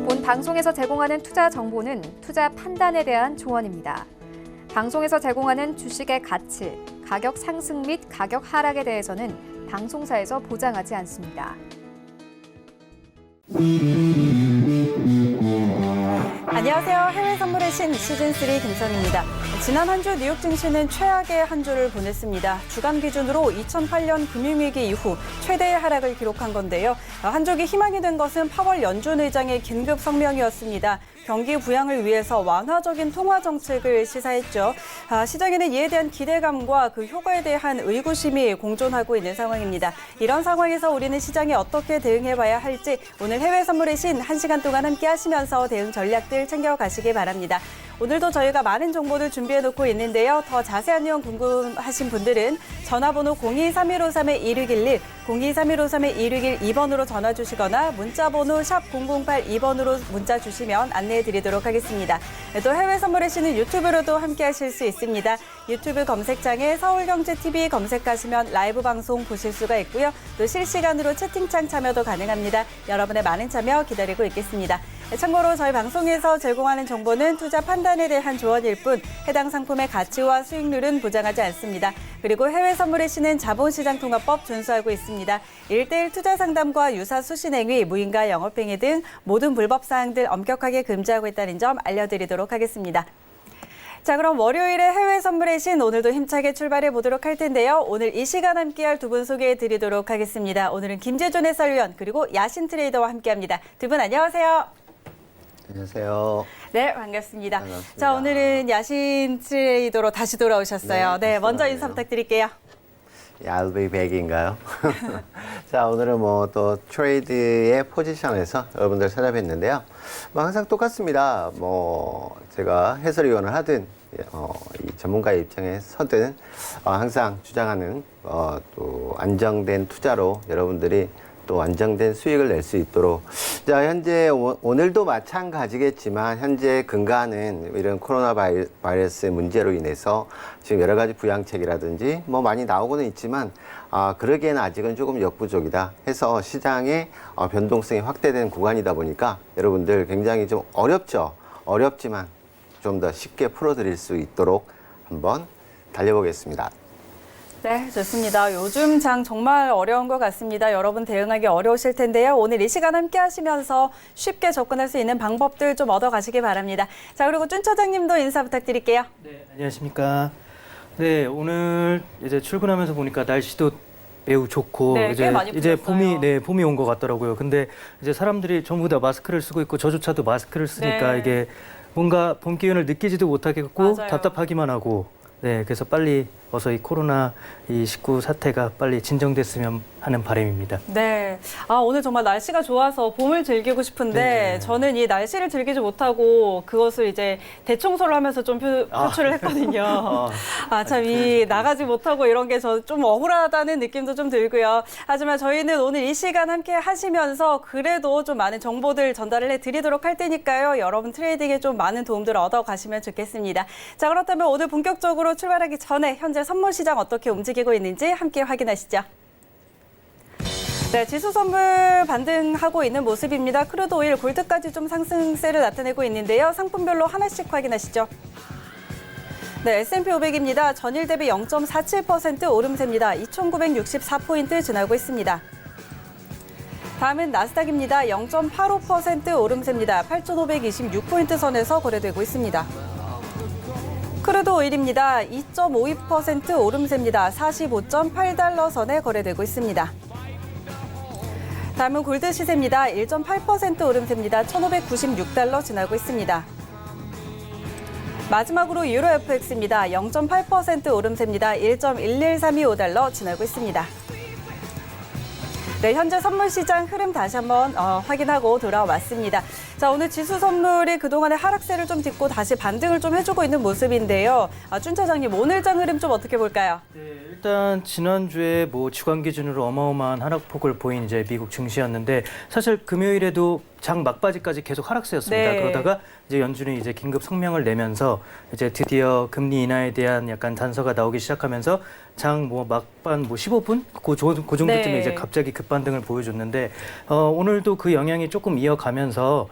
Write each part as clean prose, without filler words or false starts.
본 방송에서 제공하는 투자 정보는 투자 판단에 대한 조언입니다. 방송에서 제공하는 주식의 가치, 가격 상승 및 가격 하락에 대해서는 방송사에서 보장하지 않습니다. 안녕하세요. 해외 선물의 신 시즌3 김선입니다. 지난 한 주 뉴욕 증시는 최악의 한 주를 보냈습니다. 주간 기준으로 2008년 금융위기 이후 최대의 하락을 기록한 건데요. 한쪽이 희망이 된 것은 파월 연준 의장의 긴급 성명이었습니다. 경기 부양을 위해서 완화적인 통화 정책을 시사했죠. 시장에는 이에 대한 기대감과 그 효과에 대한 의구심이 공존하고 있는 상황입니다. 이런 상황에서 우리는 시장에 어떻게 대응해봐야 할지 오늘 해외 선물의 신 1시간 동안 함께 하시면서 대응 전략들 챙겨가시기 바랍니다. 오늘도 저희가 많은 정보를 준비해놓고 있는데요. 더 자세한 내용 궁금하신 분들은 전화번호 023153-1611, 023153-1612번으로 전화 주시거나 문자번호 샵 0082번으로 문자 주시면 안내해드리도록 하겠습니다. 또 해외 선물의 신은 유튜브로도 함께 하실 수 있습니다. 유튜브 검색창에 서울경제TV 검색하시면 라이브 방송 보실 수가 있고요. 또 실시간으로 채팅창 참여도 가능합니다. 여러분의 많은 참여 기다리고 있겠습니다. 참고로 저희 방송에서 제공하는 정보는 투자 판단에 대한 조언일 뿐 해당 상품의 가치와 수익률은 보장하지 않습니다. 그리고 해외 선물의 신은 자본시장통화법 준수하고 있습니다. 1:1 투자 상담과 유사 수신 행위, 무인가 영업행위 등 모든 불법 사항들 엄격하게 금지하고 있다는 점 알려드리도록 하겠습니다. 자, 그럼 월요일에 해외 선물의 신 오늘도 힘차게 출발해 보도록 할 텐데요. 오늘 이 시간 함께할 두 분 소개해 드리도록 하겠습니다. 오늘은 김재준 해설위원 그리고 야신 트레이더와 함께합니다. 두 분 안녕하세요. 안녕하세요. 네, 반갑습니다. 반갑습니다. 자, 오늘은 야신 트레이더로 다시 돌아오셨어요. 네, 먼저 인사 부탁드릴게요. I'll be back인가요? 자, 오늘은 뭐 또 트레이드의 포지션에서 여러분들 찾아뵀는데요. 뭐 항상 똑같습니다. 뭐 제가 해설위원을 하든 이 전문가의 입장에 서든 항상 주장하는 또 안정된 투자로 여러분들이 또 안정된 수익을 낼 수 있도록 자 현재 오늘도 마찬가지겠지만 현재 근간은 이런 코로나 바이러스 문제로 인해서 지금 여러 가지 부양책이라든지 뭐 많이 나오고는 있지만 그러기에는 아직은 조금 역부족이다 해서 시장의 변동성이 확대된 구간이다 보니까 여러분들 굉장히 좀 어렵지만 좀 더 쉽게 풀어드릴 수 있도록 한번 달려보겠습니다. 네, 좋습니다. 요즘 장 정말 어려운 것 같습니다. 여러분 대응하기 어려우실 텐데요. 오늘 이 시간 함께 하시면서 쉽게 접근할 수 있는 방법들 좀 얻어가시기 바랍니다. 자, 그리고 준 차장님도 인사 부탁드릴게요. 네, 안녕하십니까. 네, 오늘 이제 출근하면서 보니까 날씨도 매우 좋고 네, 꽤 많이 이제 풀렸어요. 봄이 온 것 같더라고요. 근데 이제 사람들이 전부 다 마스크를 쓰고 있고 저조차도 마스크를 쓰니까 네. 이게 뭔가 봄 기운을 느끼지도 못하겠고 맞아요. 답답하기만 하고 네, 그래서 빨리 어서 이 코로나19 사태가 빨리 진정됐으면 하는 바람입니다. 네. 오늘 정말 날씨가 좋아서 봄을 즐기고 싶은데 네. 저는 이 날씨를 즐기지 못하고 그것을 이제 대청소를 하면서 좀 표출을 했거든요. 참 이 나가지 못하고 이런 게 저 좀 억울하다는 느낌도 좀 들고요. 하지만 저희는 오늘 이 시간 함께 하시면서 그래도 좀 많은 정보들 전달을 해드리도록 할 테니까요. 여러분 트레이딩에 좀 많은 도움들을 얻어가시면 좋겠습니다. 자, 그렇다면 오늘 본격적으로 출발하기 전에 현재 선물 시장 어떻게 움직이고 있는지 함께 확인하시죠. 네, 지수 선물 반등하고 있는 모습입니다. 크루드 오일, 골드까지 좀 상승세를 나타내고 있는데요. 상품별로 하나씩 확인하시죠. 네, S&P 500입니다. 전일 대비 0.47% 오름세입니다. 2,964포인트 지나고 있습니다. 다음은 나스닥입니다. 0.85% 오름세입니다. 8,526포인트 선에서 거래되고 있습니다. 크루드 오일입니다. 2.52% 오름세입니다. 45.8달러 선에 거래되고 있습니다. 다음은 골드 시세입니다. 1.8% 오름세입니다. 1,596달러 지나고 있습니다. 마지막으로 유로 FX입니다. 0.8% 오름세입니다. 1.11325달러 지나고 있습니다. 네, 현재 선물 시장 흐름 다시 한번 확인하고 돌아왔습니다. 자, 오늘 지수 선물이 그동안의 하락세를 좀 딛고 다시 반등을 좀 해주고 있는 모습인데요. 준 차장님, 오늘 장 흐름 좀 어떻게 볼까요? 네, 일단 지난주에 뭐 주간 기준으로 어마어마한 하락폭을 보인 이제 미국 증시였는데 사실 금요일에도 장 막바지까지 계속 하락세였습니다. 네. 그러다가 이제 연준이 이제 긴급 성명을 내면서 이제 드디어 금리 인하에 대한 약간 단서가 나오기 시작하면서 장 뭐 막반 뭐 15분 그 정도쯤에 네. 이제 갑자기 급반등을 보여줬는데 오늘도 그 영향이 조금 이어가면서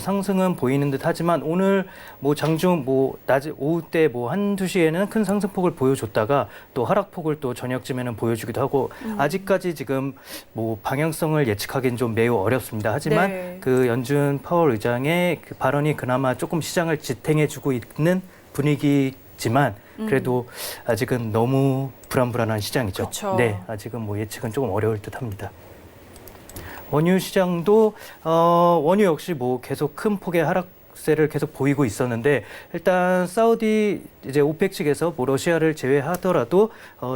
상승은 보이는 듯하지만 오늘 뭐 장중 뭐 낮에 오후 때 뭐 한두 시에는 큰 상승폭을 보여줬다가 또 하락폭을 또 저녁쯤에는 보여주기도 하고 아직까지 지금 뭐 방향성을 예측하기는 좀 매우 어렵습니다. 하지만 네. 그 연준 파월 의장의 그 발언이 그나마 조금 시장을 지탱해주고 있는 분위기지만 그래도 아직은 너무 불안한 시장이죠. 그쵸. 네, 아직은 뭐 예측은 조금 어려울 듯합니다. 원유 시장도 원유 역시 뭐 계속 큰 폭의 하락세를 계속 보이고 있었는데 일단 사우디 이제 오펙 측에서 뭐 러시아를 제외하더라도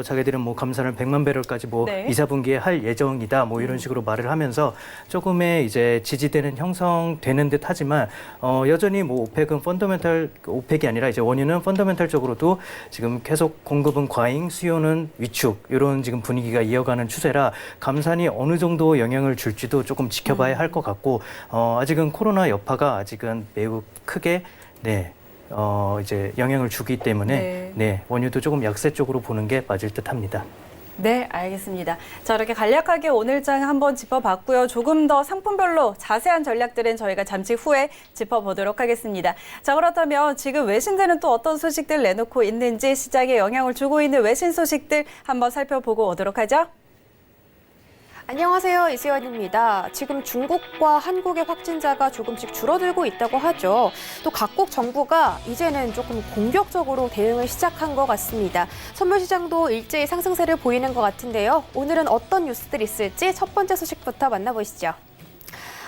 자기들은 뭐 감산을 100만 배럴까지 뭐 네. 2, 4분기에 할 예정이다 뭐 이런 식으로 말을 하면서 조금의 이제 지지대는 형성되는 듯 하지만 여전히 뭐 오펙은 오펙이 아니라 이제 원유는 펀더멘탈적으로도 지금 계속 공급은 과잉, 수요는 위축 이런 지금 분위기가 이어가는 추세라 감산이 어느 정도 영향을 줄지도 조금 지켜봐야 할 것 같고 아직은 코로나 여파가 아직은 매우 크게 이제 영향을 주기 때문에 원유도 조금 약세 쪽으로 보는 게 맞을 듯합니다. 네, 알겠습니다. 자, 이렇게 간략하게 오늘 장 한번 짚어봤고요. 조금 더 상품별로 자세한 전략들은 저희가 잠시 후에 짚어보도록 하겠습니다. 자, 그렇다면 지금 외신들은 또 어떤 소식들 내놓고 있는지 시장에 영향을 주고 있는 외신 소식들 한번 살펴보고 오도록 하죠. 안녕하세요. 이수연입니다. 지금 중국과 한국의 확진자가 조금씩 줄어들고 있다고 하죠. 또 각국 정부가 이제는 조금 공격적으로 대응을 시작한 것 같습니다. 선물 시장도 일제히 상승세를 보이는 것 같은데요. 오늘은 어떤 뉴스들이 있을지 첫 번째 소식부터 만나보시죠.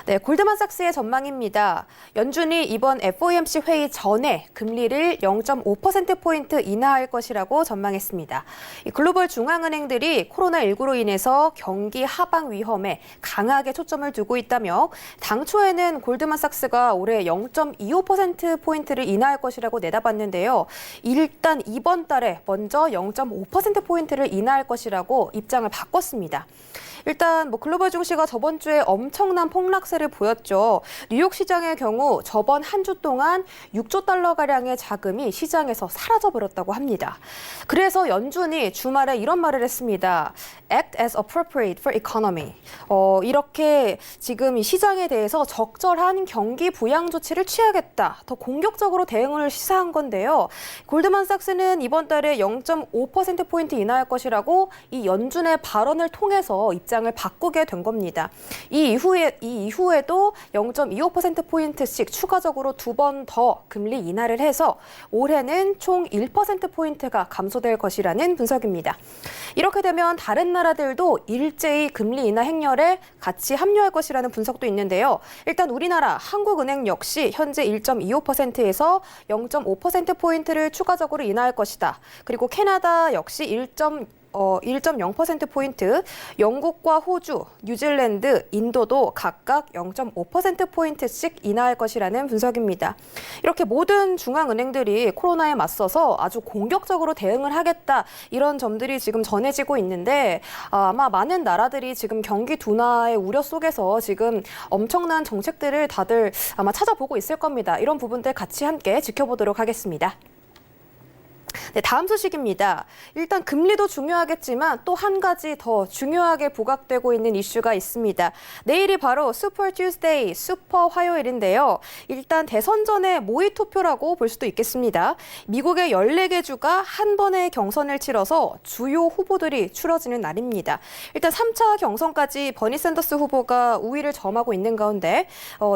네, 골드만삭스의 전망입니다. 연준이 이번 FOMC 회의 전에 금리를 0.5%포인트 인하할 것이라고 전망했습니다. 이 글로벌 중앙은행들이 코로나19로 인해서 경기 하방 위험에 강하게 초점을 두고 있다며 당초에는 골드만삭스가 올해 0.25%포인트를 인하할 것이라고 내다봤는데요. 일단 이번 달에 먼저 0.5%포인트를 인하할 것이라고 입장을 바꿨습니다. 일단 뭐 글로벌 증시가 저번 주에 엄청난 폭락세를 보였죠. 뉴욕 시장의 경우 저번 한 주 동안 6조 달러 가량의 자금이 시장에서 사라져버렸다고 합니다. 그래서 연준이 주말에 이런 말을 했습니다. Act as appropriate for economy. 이렇게 지금 이 시장에 대해서 적절한 경기 부양 조치를 취하겠다. 더 공격적으로 대응을 시사한 건데요. 골드만삭스는 이번 달에 0.5%포인트 인하할 것이라고 이 연준의 발언을 통해서 입장을 바꾸게 된 겁니다. 이 이후에도 0.25%포인트씩 추가적으로 2번 더 금리 인하를 해서 올해는 총 1%포인트가 감소될 것이라는 분석입니다. 이렇게 되면 다른 나라들도 일제히 금리 인하 행렬에 같이 합류할 것이라는 분석도 있는데요. 일단 우리나라 한국은행 역시 현재 1.25%에서 0.5%포인트를 추가적으로 인하할 것이다. 그리고 캐나다 역시 1.0%포인트, 영국과 호주, 뉴질랜드, 인도도 각각 0.5%포인트씩 인하할 것이라는 분석입니다. 이렇게 모든 중앙은행들이 코로나에 맞서서 아주 공격적으로 대응을 하겠다 이런 점들이 지금 전해지고 있는데 아마 많은 나라들이 지금 경기 둔화의 우려 속에서 지금 엄청난 정책들을 다들 아마 찾아보고 있을 겁니다. 이런 부분들 같이 함께 지켜보도록 하겠습니다. 네, 다음 소식입니다. 일단 금리도 중요하겠지만 또 한 가지 더 중요하게 부각되고 있는 이슈가 있습니다. 내일이 바로 슈퍼 튜스데이, 슈퍼 화요일인데요. 일단 대선 전에 모의 투표라고 볼 수도 있겠습니다. 미국의 14개 주가 한 번에 경선을 치러서 주요 후보들이 추려지는 날입니다. 일단 3차 경선까지 버니 샌더스 후보가 우위를 점하고 있는 가운데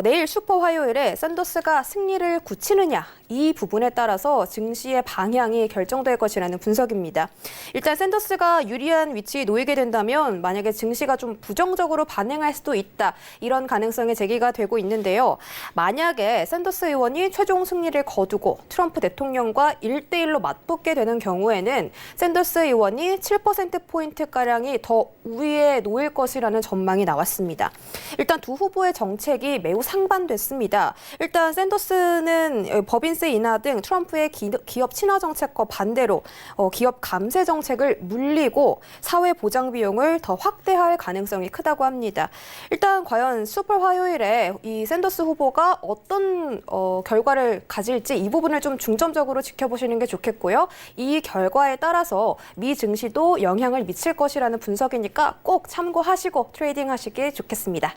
내일 슈퍼 화요일에 샌더스가 승리를 굳히느냐 이 부분에 따라서 증시의 방향이 많이 결정될 것이라는 분석입니다. 일단 샌더스가 유리한 위치에 놓이게 된다면 만약에 증시가 좀 부정적으로 반응할 수도 있다. 이런 가능성이 제기가 되고 있는데요. 만약에 샌더스 의원이 최종 승리를 거두고 트럼프 대통령과 1대1로 맞붙게 되는 경우에는 샌더스 의원이 7%포인트가량이 더 우위에 놓일 것이라는 전망이 나왔습니다. 일단 두 후보의 정책이 매우 상반됐습니다. 일단 샌더스는 법인세 인하 등 트럼프의 기업 친화 정책과 반대로 기업 감세 정책을 물리고 사회 보장 비용을 더 확대할 가능성이 크다고 합니다. 일단 과연 슈퍼 화요일에 이 샌더스 후보가 어떤 결과를 가질지 이 부분을 좀 중점적으로 지켜보시는 게 좋겠고요. 이 결과에 따라서 미 증시도 영향을 미칠 것이라는 분석이니까 꼭 참고하시고 트레이딩 하시길 좋겠습니다.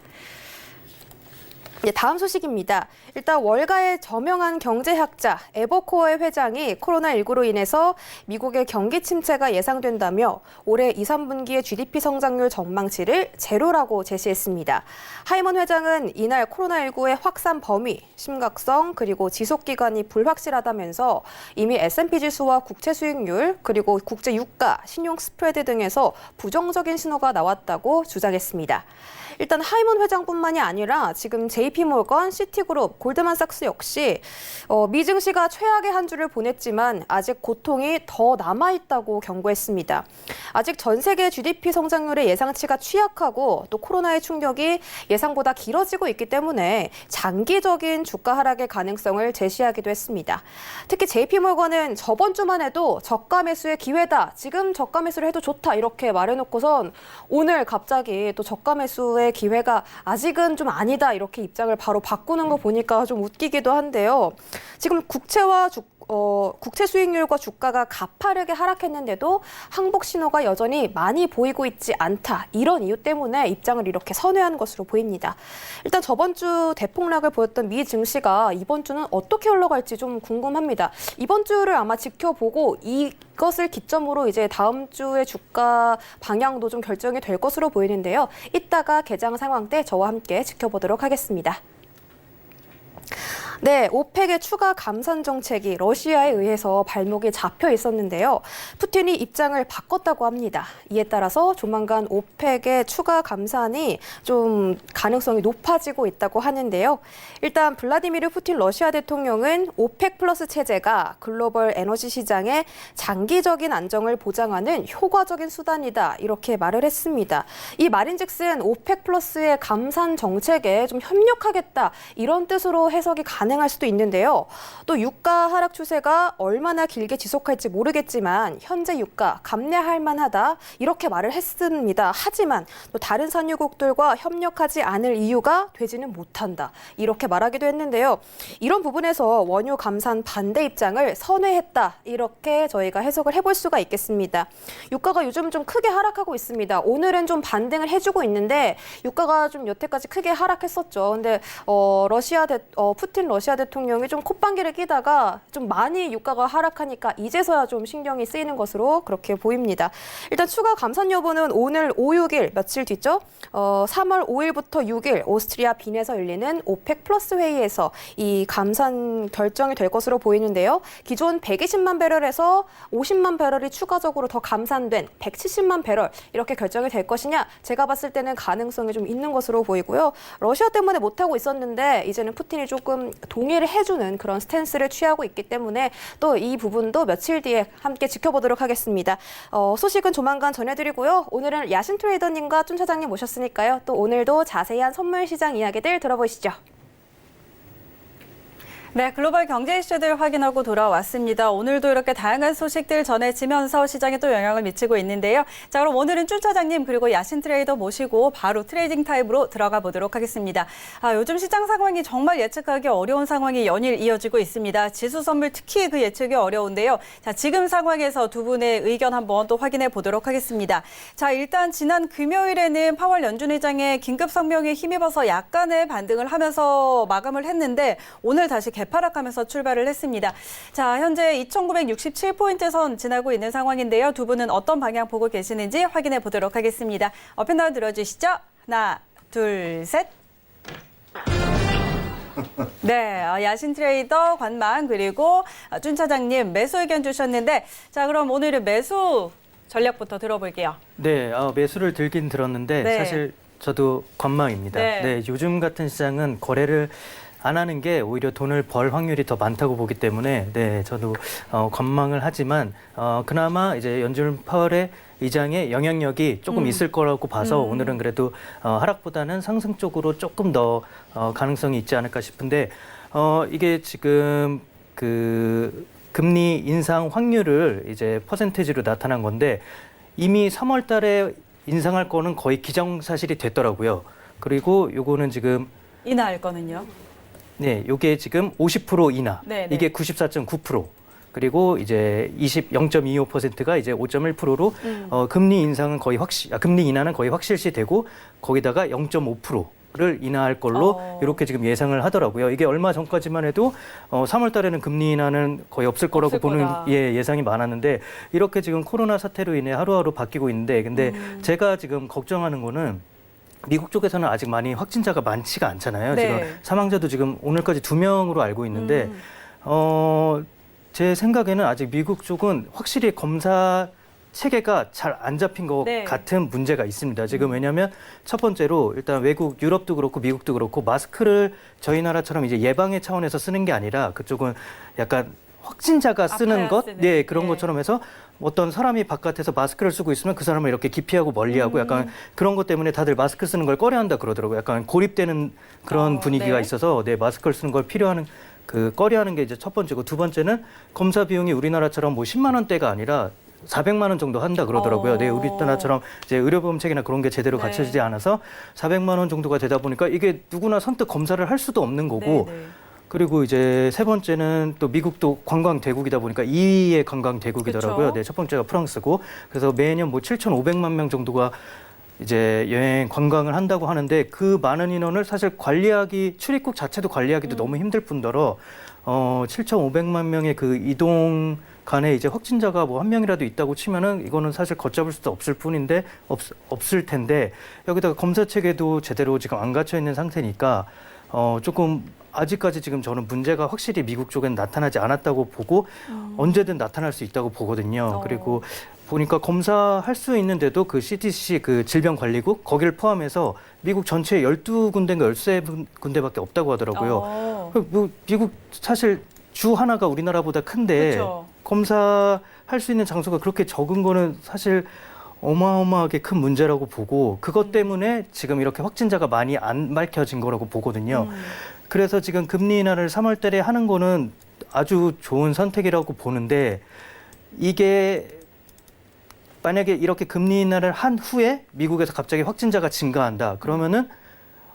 다음 소식입니다. 일단 월가의 저명한 경제학자 에버코어의 회장이 코로나19로 인해서 미국의 경기 침체가 예상된다며 올해 2, 3분기의 GDP 성장률 전망치를 제로라고 제시했습니다. 하이먼 회장은 이날 코로나19의 확산 범위, 심각성, 그리고 지속 기간이 불확실하다면서 이미 S&P 지수와 국채 수익률, 그리고 국제 유가, 신용 스프레드 등에서 부정적인 신호가 나왔다고 주장했습니다. 일단 하이먼 회장뿐만이 아니라 지금 JP모건, 시티그룹, 골드만삭스 역시 미 증시가 최악의 한 주를 보냈지만 아직 고통이 더 남아있다고 경고했습니다. 아직 전 세계 GDP 성장률의 예상치가 취약하고 또 코로나의 충격이 예상보다 길어지고 있기 때문에 장기적인 주가 하락의 가능성을 제시하기도 했습니다. 특히 JP모건은 저번 주만 해도 저가 매수의 기회다. 지금 저가 매수를 해도 좋다. 이렇게 말해놓고선 오늘 갑자기 또 저가 매수의 기회가 아직은 좀 아니다. 이렇게 입장을 바로 바꾸는 거 보니까 좀 웃기기도 한데요. 지금 국채 수익률과 주가가 가파르게 하락했는데도 항복 신호가 여전히 많이 보이고 있지 않다. 이런 이유 때문에 입장을 이렇게 선회한 것으로 보입니다. 일단 저번 주 대폭락을 보였던 미 증시가 이번 주는 어떻게 흘러갈지 좀 궁금합니다. 이번 주를 아마 지켜보고 이것을 기점으로 이제 다음 주의 주가 방향도 좀 결정이 될 것으로 보이는데요. 이따가 개장 상황 때 저와 함께 지켜보도록 하겠습니다. 네, 오펙의 추가 감산 정책이 러시아에 의해서 발목이 잡혀 있었는데요. 푸틴이 입장을 바꿨다고 합니다. 이에 따라서 조만간 오펙의 추가 감산이 좀 가능성이 높아지고 있다고 하는데요. 일단 블라디미르 푸틴 러시아 대통령은 오펙 플러스 체제가 글로벌 에너지 시장의 장기적인 안정을 보장하는 효과적인 수단이다. 이렇게 말을 했습니다. 이 말인즉슨 오펙 플러스의 감산 정책에 좀 협력하겠다. 이런 뜻으로 해석이 가능할 수도 있는데요. 또 유가 하락 추세가 얼마나 길게 지속할지 모르겠지만 현재 유가 감내할 만하다 이렇게 말을 했습니다. 하지만 또 다른 산유국들과 협력하지 않을 이유가 되지는 못한다. 이렇게 말하기도 했는데요. 이런 부분에서 원유 감산 반대 입장을 선회했다. 이렇게 저희가 해석을 해볼 수가 있겠습니다. 유가가 요즘 좀 크게 하락하고 있습니다. 오늘은 좀 반등을 해주고 있는데 유가가 좀 여태까지 크게 하락했었죠. 근데 푸틴 러시아 대통령이 좀 콧방귀를 끼다가 좀 많이 유가가 하락하니까 이제서야 좀 신경이 쓰이는 것으로 그렇게 보입니다. 일단 추가 감산 여부는 오늘 5, 6일 며칠 뒤죠. 3월 5일부터 6일 오스트리아 빈에서 열리는 오펙 플러스 회의에서 이 감산 결정이 될 것으로 보이는데요. 기존 120만 배럴에서 50만 배럴이 추가적으로 더 감산된 170만 배럴 이렇게 결정이 될 것이냐? 제가 봤을 때는 가능성이 좀 있는 것으로 보이고요. 러시아 때문에 못하고 있었는데 이제는 푸틴이 조금 동의를 해주는 그런 스탠스를 취하고 있기 때문에 또 이 부분도 며칠 뒤에 함께 지켜보도록 하겠습니다. 소식은 조만간 전해드리고요. 오늘은 야신 트레이더님과 쭌 차장님 모셨으니까요. 또 오늘도 자세한 선물 시장 이야기들 들어보시죠. 네, 글로벌 경제 이슈들 확인하고 돌아왔습니다. 오늘도 이렇게 다양한 소식들 전해지면서 시장에 또 영향을 미치고 있는데요. 자, 그럼 오늘은 쭌 차장님 그리고 야신 트레이더 모시고 바로 트레이딩 타임으로 들어가 보도록 하겠습니다. 요즘 시장 상황이 정말 예측하기 어려운 상황이 연일 이어지고 있습니다. 지수 선물 특히 그 예측이 어려운데요. 자, 지금 상황에서 두 분의 의견 한번 또 확인해 보도록 하겠습니다. 자, 일단 지난 금요일에는 파월 연준 의장의 긴급 성명에 힘입어서 약간의 반등을 하면서 마감을 했는데 오늘 다시 개파락하면서 출발을 했습니다. 자, 현재 2,967포인트 선 지나고 있는 상황인데요. 두 분은 어떤 방향 보고 계시는지 확인해 보도록 하겠습니다. 업앤다운 들어주시죠. 하나, 둘, 셋. 네, 야신 트레이더 관망 그리고 준 차장님 매수 의견 주셨는데 자 그럼 오늘은 매수 전략부터 들어볼게요. 네, 매수를 들긴 들었는데 네. 사실 저도 관망입니다. 네. 네, 요즘 같은 시장은 거래를 안 하는 게 오히려 돈을 벌 확률이 더 많다고 보기 때문에 네, 저도 관망을 하지만 그나마 이제 연준 파월의 의장의 영향력이 조금 있을 거라고 봐서 오늘은 그래도 하락보다는 상승 쪽으로 조금 더 가능성이 있지 않을까 싶은데 이게 지금 그 금리 인상 확률을 이제 퍼센테이지로 나타난 건데 이미 3월 달에 인상할 거는 거의 기정사실이 됐더라고요. 그리고 요거는 지금 인하할 거는요? 네, 요게 지금 50% 인하. 네, 네. 이게 94.9%. 그리고 이제 0.25%가 이제 5.1%로 금리 인상은 거의 금리 인하는 거의 확실시 되고 거기다가 0.5%를 인하할 걸로 이렇게 지금 예상을 하더라고요. 이게 얼마 전까지만 해도 3월 달에는 금리 인하는 거의 없을 거라고 없을 보는 거다. 예상이 많았는데 이렇게 지금 코로나 사태로 인해 하루하루 바뀌고 있는데 근데 제가 지금 걱정하는 거는 미국 쪽에서는 아직 많이 확진자가 많지가 않잖아요. 네. 지금 사망자도 지금 오늘까지 2명으로 알고 있는데 제 생각에는 아직 미국 쪽은 확실히 검사 체계가 잘 안 잡힌 것 네. 같은 문제가 있습니다. 지금 왜냐하면 첫 번째로 일단 외국 유럽도 그렇고 미국도 그렇고 마스크를 저희 나라처럼 이제 예방의 차원에서 쓰는 게 아니라 그쪽은 약간 확진자가 쓰는 아파야 것, 쓰는. 네 그런 네. 것처럼 해서 어떤 사람이 바깥에서 마스크를 쓰고 있으면 그 사람을 이렇게 기피하고 멀리하고 약간 그런 것 때문에 다들 마스크 쓰는 걸 꺼려한다 그러더라고요. 약간 고립되는 그런 분위기가 네. 있어서 네 마스크를 쓰는 걸 필요하는 그 꺼려하는 게 이제 첫 번째고 두 번째는 검사 비용이 우리나라처럼 뭐 10만 원대가 아니라 400만 원 정도 한다 그러더라고요. 네, 우리나라처럼 이제 의료보험책이나 그런 게 제대로 네. 갖춰지지 않아서 400만 원 정도가 되다 보니까 이게 누구나 선뜻 검사를 할 수도 없는 거고 네, 네. 그리고 이제 세 번째는 또 미국도 관광 대국이다 보니까 2위의 관광 대국이더라고요. 그쵸? 네, 첫 번째가 프랑스고 그래서 매년 뭐 7,500만 명 정도가 이제 여행 관광을 한다고 하는데 그 많은 인원을 사실 출입국 자체도 관리하기도 너무 힘들 뿐더러 7,500만 명의 그 이동 간에 이제 확진자가 뭐 한 명이라도 있다고 치면은 이거는 사실 걷잡을 수도 없을 뿐인데 없을 텐데 여기다가 검사 체계도 제대로 지금 안 갖춰 있는 상태니까 조금 아직까지 지금 저는 문제가 확실히 미국 쪽엔 나타나지 않았다고 보고 언제든 나타날 수 있다고 보거든요. 그리고 보니까 검사할 수 있는데도 그 CDC 그 질병관리국 거기를 포함해서 미국 전체에 12군데인가 13군데밖에 없다고 하더라고요. 뭐 미국 사실 주 하나가 우리나라보다 큰데 그쵸. 검사할 수 있는 장소가 그렇게 적은 거는 사실 어마어마하게 큰 문제라고 보고 그것 때문에 지금 이렇게 확진자가 많이 안 밝혀진 거라고 보거든요. 그래서 지금 금리 인하를 3월 달에 하는 거는 아주 좋은 선택이라고 보는데 이게 만약에 이렇게 금리 인하를 한 후에 미국에서 갑자기 확진자가 증가한다. 그러면은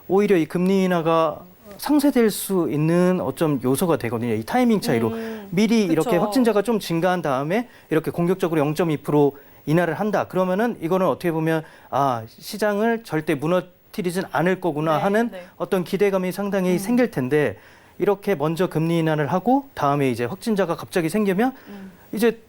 오히려 이 금리 인하가 상쇄될 수 있는 어쩜 요소가 되거든요. 이 타이밍 차이로 미리 그쵸. 이렇게 확진자가 좀 증가한 다음에 이렇게 공격적으로 0.2% 인하를 한다. 그러면은 이거는 어떻게 보면 시장을 절대 무너뜨리진 않을 거구나 네, 하는 네. 어떤 기대감이 상당히 생길 텐데 이렇게 먼저 금리 인하를 하고 다음에 이제 확진자가 갑자기 생기면 이제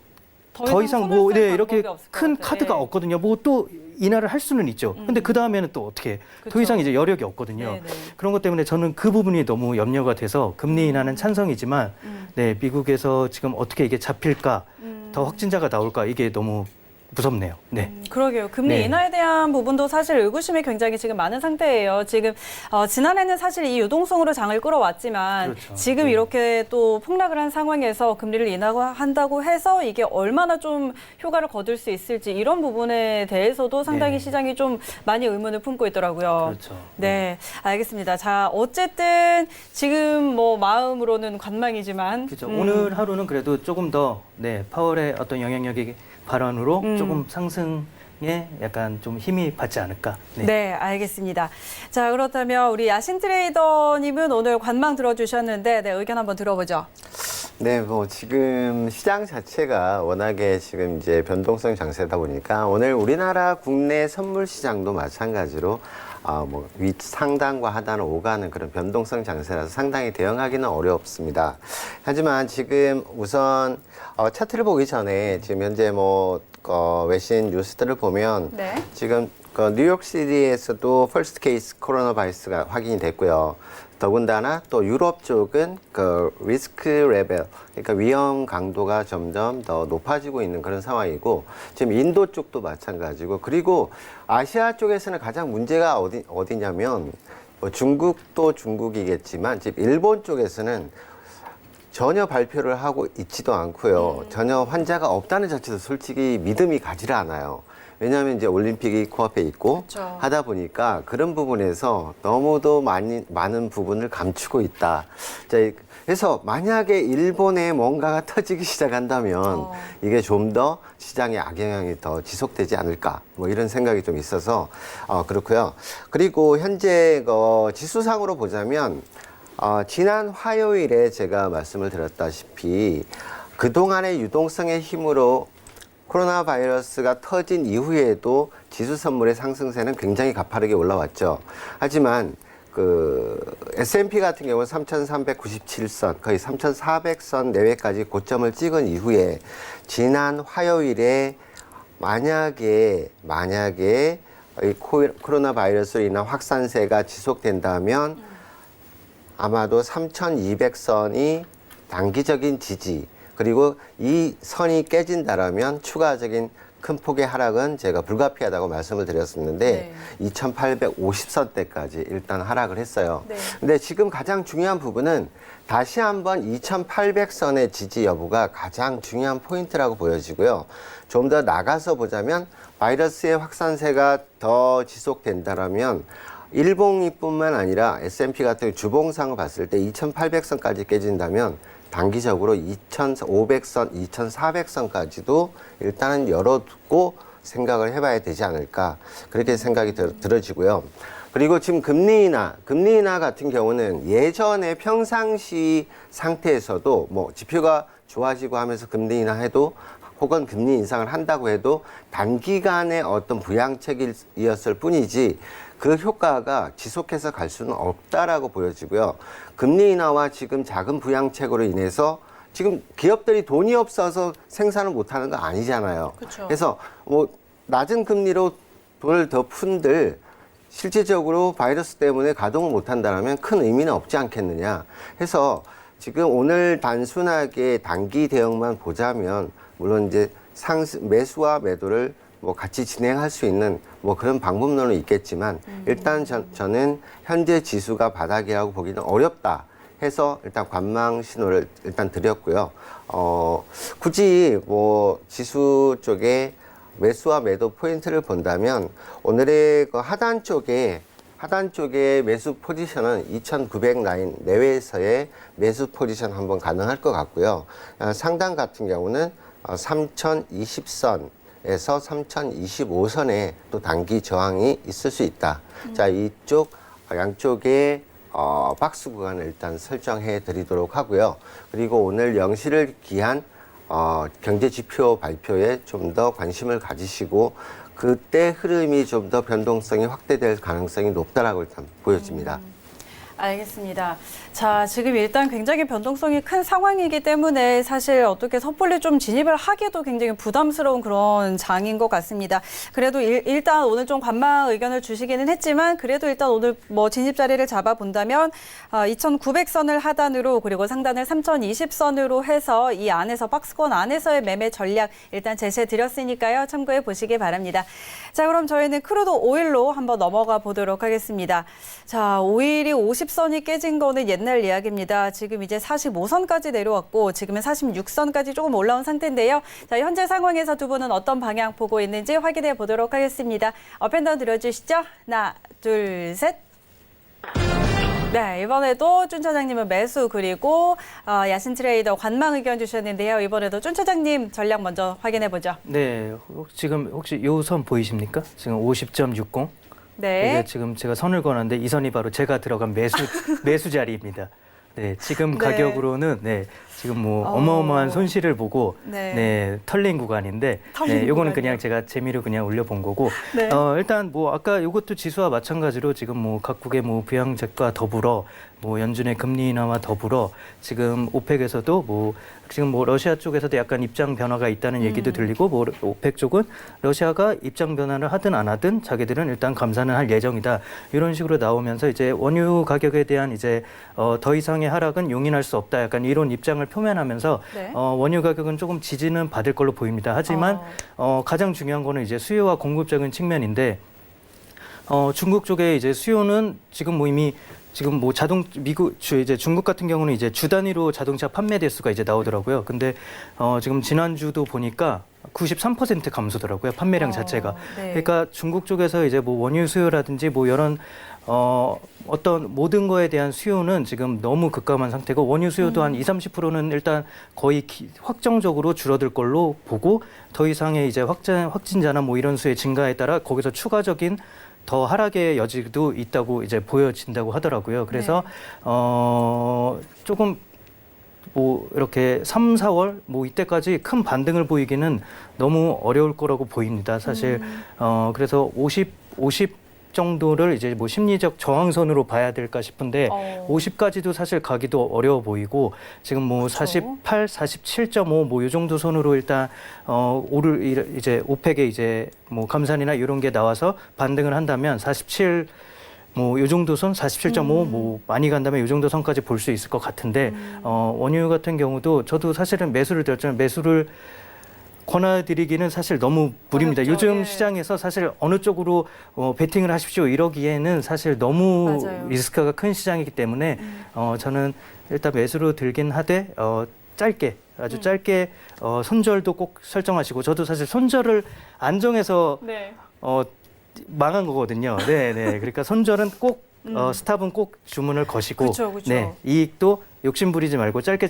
더 이상 뭐 손을 쓸 이렇게 방법이 없을 것 큰 같아요. 카드가 네. 없거든요. 뭐 또 인하를 할 수는 있죠. 근데 그 다음에는 또 어떻게 그쵸. 더 이상 이제 여력이 없거든요. 네, 네. 그런 것 때문에 저는 그 부분이 너무 염려가 돼서 금리 인하는 찬성이지만 네, 미국에서 지금 어떻게 이게 잡힐까 더 확진자가 나올까 이게 너무 무섭네요. 네. 그러게요. 금리 네. 인하에 대한 부분도 사실 의구심이 굉장히 지금 많은 상태예요. 지금 지난해는 사실 이 유동성으로 장을 끌어왔지만 그렇죠. 지금 네. 이렇게 또 폭락을 한 상황에서 금리를 인하한다고 해서 이게 얼마나 좀 효과를 거둘 수 있을지 이런 부분에 대해서도 상당히 네. 시장이 좀 많이 의문을 품고 있더라고요. 그렇죠. 네, 알겠습니다. 자, 어쨌든 지금 뭐 마음으로는 관망이지만 그렇죠. 오늘 하루는 그래도 조금 더 네, 파월의 어떤 영향력이 발언으로 조금 상승에 약간 좀 힘이 받지 않을까. 네. 네, 알겠습니다. 자, 그렇다면 우리 야신 트레이더님은 오늘 관망 들어주셨는데 네, 의견 한번 들어보죠. 네, 뭐 지금 시장 자체가 워낙에 지금 이제 변동성 장세다 보니까 오늘 우리나라 국내 선물 시장도 마찬가지로 뭐 상단과 하단을 오가는 그런 변동성 장세라서 상당히 대응하기는 어렵습니다. 하지만 지금 우선 차트를 보기 전에 지금 현재 뭐 외신 뉴스들을 보면 네. 지금 그 뉴욕시티에서도 퍼스트 케이스 코로나 바이러스가 확인이 됐고요. 더군다나 또 유럽 쪽은 그 리스크 레벨, 그러니까 위험 강도가 점점 더 높아지고 있는 그런 상황이고, 지금 인도 쪽도 마찬가지고, 그리고 아시아 쪽에서는 가장 문제가 어디냐면, 뭐 중국도 중국이겠지만, 지금 일본 쪽에서는 전혀 발표를 하고 있지도 않고요. 전혀 환자가 없다는 자체도 솔직히 믿음이 가지를 않아요. 왜냐하면 이제 올림픽이 코앞에 있고 그렇죠. 하다 보니까 그런 부분에서 너무도 많은 부분을 감추고 있다. 자, 그래서 만약에 일본에 뭔가가 터지기 시작한다면 이게 좀 더 시장의 악영향이 더 지속되지 않을까, 뭐 이런 생각이 좀 있어서 그렇고요. 그리고 현재 지수상으로 보자면 지난 화요일에 제가 말씀을 드렸다시피 그동안의 유동성의 힘으로 코로나 바이러스가 터진 이후에도 지수 선물의 상승세는 굉장히 가파르게 올라왔죠. 하지만 그 S&P 같은 경우는 3,397선, 거의 3,400선 내외까지 고점을 찍은 이후에 지난 화요일에 만약에 이 코로나 바이러스로 인한 확산세가 지속된다면 아마도 3,200선이 단기적인 지지, 그리고 이 선이 깨진다라면 추가적인 큰 폭의 하락은 제가 불가피하다고 말씀을 드렸었는데 2,850선대까지 일단 하락을 했어요. 근데 지금 가장 중요한 부분은 다시 한번 2,800선의 지지 여부가 가장 중요한 포인트라고 보여지고요. 좀 더 나가서 보자면 바이러스의 확산세가 더 지속된다라면 일봉이뿐만 아니라 S&P 같은 주봉상을 봤을 때 2,800선까지 깨진다면 단기적으로 2,500선, 2,400선까지도 일단은 열어두고 생각을 해봐야 되지 않을까, 그렇게 생각이 들어지고요. 그리고 지금 금리 인하 같은 경우는 예전에 평상시 상태에서도 뭐 지표가 좋아지고 하면서 금리 인하해도 혹은 금리 인상을 한다고 해도 단기간의 어떤 부양책이었을 뿐이지 그 효과가 지속해서 갈 수는 없다라고 보여지고요. 금리 인하와 지금 작은 부양책으로 인해서 지금 기업들이 돈이 없어서 생산을 못하는 거 아니잖아요. 그렇죠. 그래서 뭐 낮은 금리로 돈을 더 푼들 실질적으로 바이러스 때문에 가동을 못한다면 큰 의미는 없지 않겠느냐. 해서 지금 오늘 단순하게 단기 대응만 보자면 물론 이제 매수와 매도를 뭐 같이 진행할 수 있는 뭐 그런 방법론은 있겠지만 일단 저는 현재 지수가 바닥이라고 보기는 어렵다 해서 일단 관망 신호를 일단 드렸고요. 굳이 뭐 지수 쪽에 매수와 매도 포인트를 본다면 오늘의 그 하단 쪽에 매수 포지션은 2,900 라인 내외에서의 매수 포지션 한번 가능할 것 같고요. 상단 같은 경우는 3,020선 에서 3,025선에 또 단기 저항이 있을 수 있다. 자, 이쪽 양쪽에 박스 구간을 일단 설정해 드리도록 하고요. 그리고 오늘 0시를 기한 경제 지표 발표에 좀 더 관심을 가지시고 그때 흐름이 좀 더 변동성이 확대될 가능성이 높다라고 일단 보여집니다. 알겠습니다. 자, 지금 일단 굉장히 변동성이 큰 상황이기 때문에 사실 어떻게 섣불리 좀 진입을 하기도 굉장히 부담스러운 그런 장인 것 같습니다. 그래도 일단 오늘 좀 관망 의견을 주시기는 했지만 그래도 일단 오늘 뭐 진입 자리를 잡아본다면 2,900선을 하단으로 그리고 상단을 3,020선으로 해서 이 안에서 박스권 안에서의 매매 전략 일단 제시해 드렸으니까요. 참고해 보시기 바랍니다. 자, 그럼 저희는 크루드 오일로 한번 넘어가 보도록 하겠습니다. 자, 오일이 50선이 깨진 거는 옛날 이야기입니다. 지금 이제 45선까지 내려왔고 지금은 46선까지 조금 올라온 상태인데요. 자, 현재 상황에서 두 분은 어떤 방향 보고 있는지 확인해 보도록 하겠습니다. 업앤다운 들어주시죠. 하나, 둘, 셋. 네, 이번에도 준 차장님은 매수 그리고 야신 트레이더 관망 의견 주셨는데요. 이번에도 준 차장님 전략 먼저 확인해 보죠. 네, 지금 혹시 요 선 보이십니까? 지금 50.60. 네. 이게 지금 제가 선을 그었는데 이 선이 바로 제가 들어간 매수 자리입니다. 네, 지금 네. 가격으로는 지금 뭐 어마어마한 손실을 보고 네. 털린 구간인데 털린 요거는 구간이요? 그냥 제가 재미로 그냥 올려본 거고 네. 일단 뭐 아까 요것도 지수와 마찬가지로 지금 뭐 각국의 뭐 부양책과 더불어 뭐 연준의 금리 인하와 더불어 지금 오펙에서도 뭐 지금 뭐 러시아 쪽에서도 약간 입장 변화가 있다는 얘기도 들리고 뭐 오펙 쪽은 러시아가 입장 변화를 하든 안 하든 자기들은 일단 감산을 할 예정이다 이런 식으로 나오면서 이제 원유 가격에 대한 이제 더 이상의 하락은 용인할 수 없다 약간 이런 입장을 표면하면서 네. 원유 가격은 조금 지지는 받을 걸로 보입니다. 하지만 가장 중요한 거는 이제 수요와 공급적인 측면인데 중국 쪽에 이제 수요는 지금 뭐 이미 지금 뭐 이제 중국 같은 경우는 이제 주 단위로 자동차 판매 대수가 이제 나오더라고요. 근데 지금 지난주도 보니까 93% 감소더라고요. 판매량 자체가. 네. 그러니까 중국 쪽에서 이제 뭐 원유 수요라든지 뭐 이런 어떤 모든 거에 대한 수요는 지금 너무 급감한 상태고 원유 수요도 한 20-30%는 일단 거의 확정적으로 줄어들 걸로 보고 더 이상의 이제 확진자나 뭐 이런 수의 증가에 따라 거기서 추가적인 더 하락의 여지도 있다고 이제 보여진다고 하더라고요. 그래서 조금 뭐 이렇게 3, 4월 뭐 이때까지 큰 반등을 보이기는 너무 어려울 거라고 보입니다. 사실 그래서 50 정도를 이제 뭐 심리적 저항선으로 봐야 될까 싶은데 50까지도 사실 가기도 어려워 보이고 지금 뭐 48, 47.5 뭐 이 정도 선으로 일단 이제 오펙의 이제 뭐 감산이나 이런 게 나와서 반등을 한다면 47 뭐 요 정도 선 47.5 뭐 많이 간다면 요 정도 선까지 볼 수 있을 것 같은데 원유 같은 경우도 저도 사실은 매수를 드렸지만 매수를 권해드리기는 사실 너무 무리입니다. 어렵죠. 요즘 예. 시장에서 사실 어느 쪽으로 베팅을 하십시오 이러기에는 사실 너무 맞아요. 리스크가 큰 시장이기 때문에 저는 일단 매수로 들긴 하되 짧게 아주 짧게 손절도 꼭 설정하시고 저도 사실 손절을 안 정해서 네. 망한 거거든요. 네. 그러니까 손절은 꼭 스탑은 꼭 주문을 거시고 그쵸. 네, 이익도 욕심 부리지 말고 짧게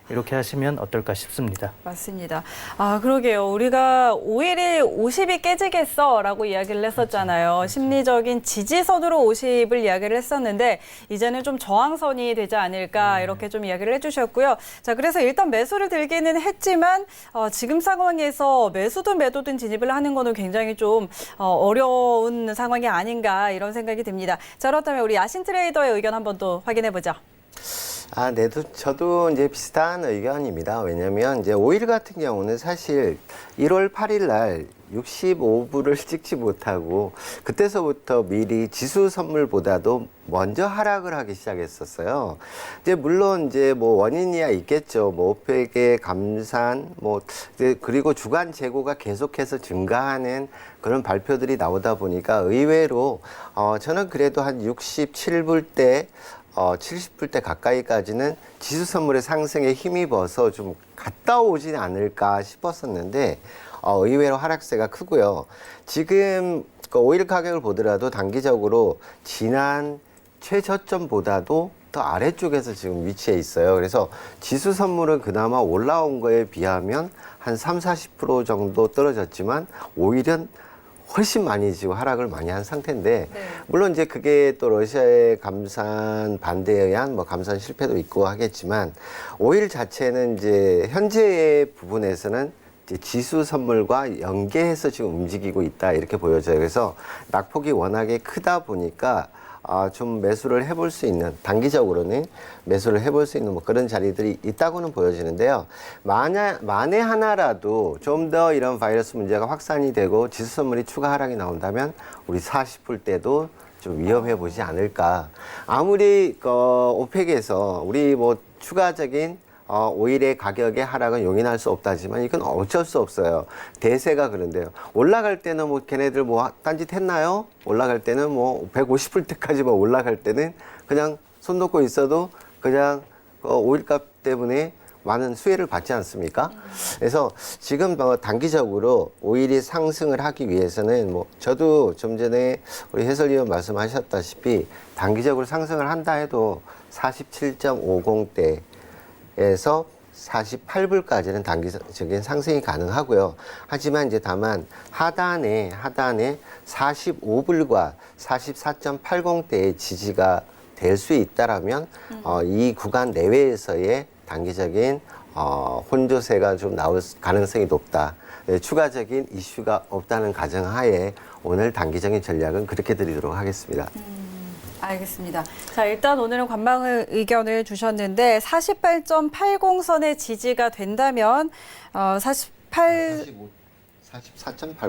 이렇게 하시면 어떨까 싶습니다. 맞습니다. 아, 그러게요. 우리가 5일에 50이 깨지겠어라고 이야기를 했었잖아요. 심리적인 지지선으로 50을 이야기를 했었는데 이제는 좀 저항선이 되지 않을까 이렇게 좀 이야기를 해주셨고요. 자, 그래서 일단 매수를 들기는 했지만 지금 상황에서 매수든 매도든 진입을 하는 거는 굉장히 좀 어려운 상황이 아닌가 이런 생각이 듭니다. 자, 그렇다면 우리 야신 트레이더의 의견 한번 또 확인해 보죠. 저도 이제 비슷한 의견입니다. 왜냐면 이제 오일 같은 경우는 사실 1월 8일 날 65불을 찍지 못하고 그때서부터 미리 지수 선물보다도 먼저 하락을 하기 시작했었어요. 이제 물론 이제 뭐 원인이야 있겠죠. 뭐 오펙의 감산, 뭐 그리고 주간 재고가 계속해서 증가하는 그런 발표들이 나오다 보니까 의외로 저는 그래도 한 67불 때 70불 대 가까이까지는 지수 선물의 상승에 힘입어서 좀 갔다 오진 않을까 싶었었는데 의외로 하락세가 크고요. 지금 오일 가격을 보더라도 단기적으로 지난 최저점보다도 더 아래쪽에서 지금 위치해 있어요. 그래서 지수 선물은 그나마 올라온 거에 비하면 한 30-40% 정도 떨어졌지만 오일은 훨씬 많이 지금 하락을 많이 한 상태인데 물론 이제 그게 또 러시아의 감산 반대에 의한 뭐 감산 실패도 있고 하겠지만 오일 자체는 이제 현재의 부분에서는 이제 지수 선물과 연계해서 지금 움직이고 있다 이렇게 보여져요. 그래서 낙폭이 워낙에 크다 보니까 좀 매수를 해볼 수 있는 단기적으로는 매수를 해볼 수 있는 뭐 그런 자리들이 있다고는 보여지는데요. 만에 하나라도 좀 더 이런 바이러스 문제가 확산이 되고 지수 선물이 추가 하락이 나온다면 우리 40불 때도 좀 위험해 보지 않을까. 아무리 오펙에서 우리 뭐 추가적인 오일의 가격의 하락은 용인할 수 없다지만 이건 어쩔 수 없어요. 대세가 그런데요. 올라갈 때는 뭐 걔네들 뭐 딴짓 했나요? 올라갈 때는 뭐 150불 때까지만 올라갈 때는 그냥 손 놓고 있어도 그냥 오일값 때문에 많은 수혜를 받지 않습니까? 그래서 지금 단기적으로 오일이 상승을 하기 위해서는 뭐 저도 좀 전에 우리 해설위원 말씀하셨다시피 단기적으로 상승을 한다 해도 47.50대 에서 48불까지는 단기적인 상승이 가능하고요. 하지만 이제 다만 하단에 45불과 44.80대의 지지가 될 수 있다라면 이 구간 내외에서의 단기적인 혼조세가 좀 나올 가능성이 높다. 추가적인 이슈가 없다는 가정하에 오늘 단기적인 전략은 그렇게 드리도록 하겠습니다. 알겠습니다. 자, 일단 오늘은 관망 의견을 주셨는데 48.80선의 지지가 된다면 44.80.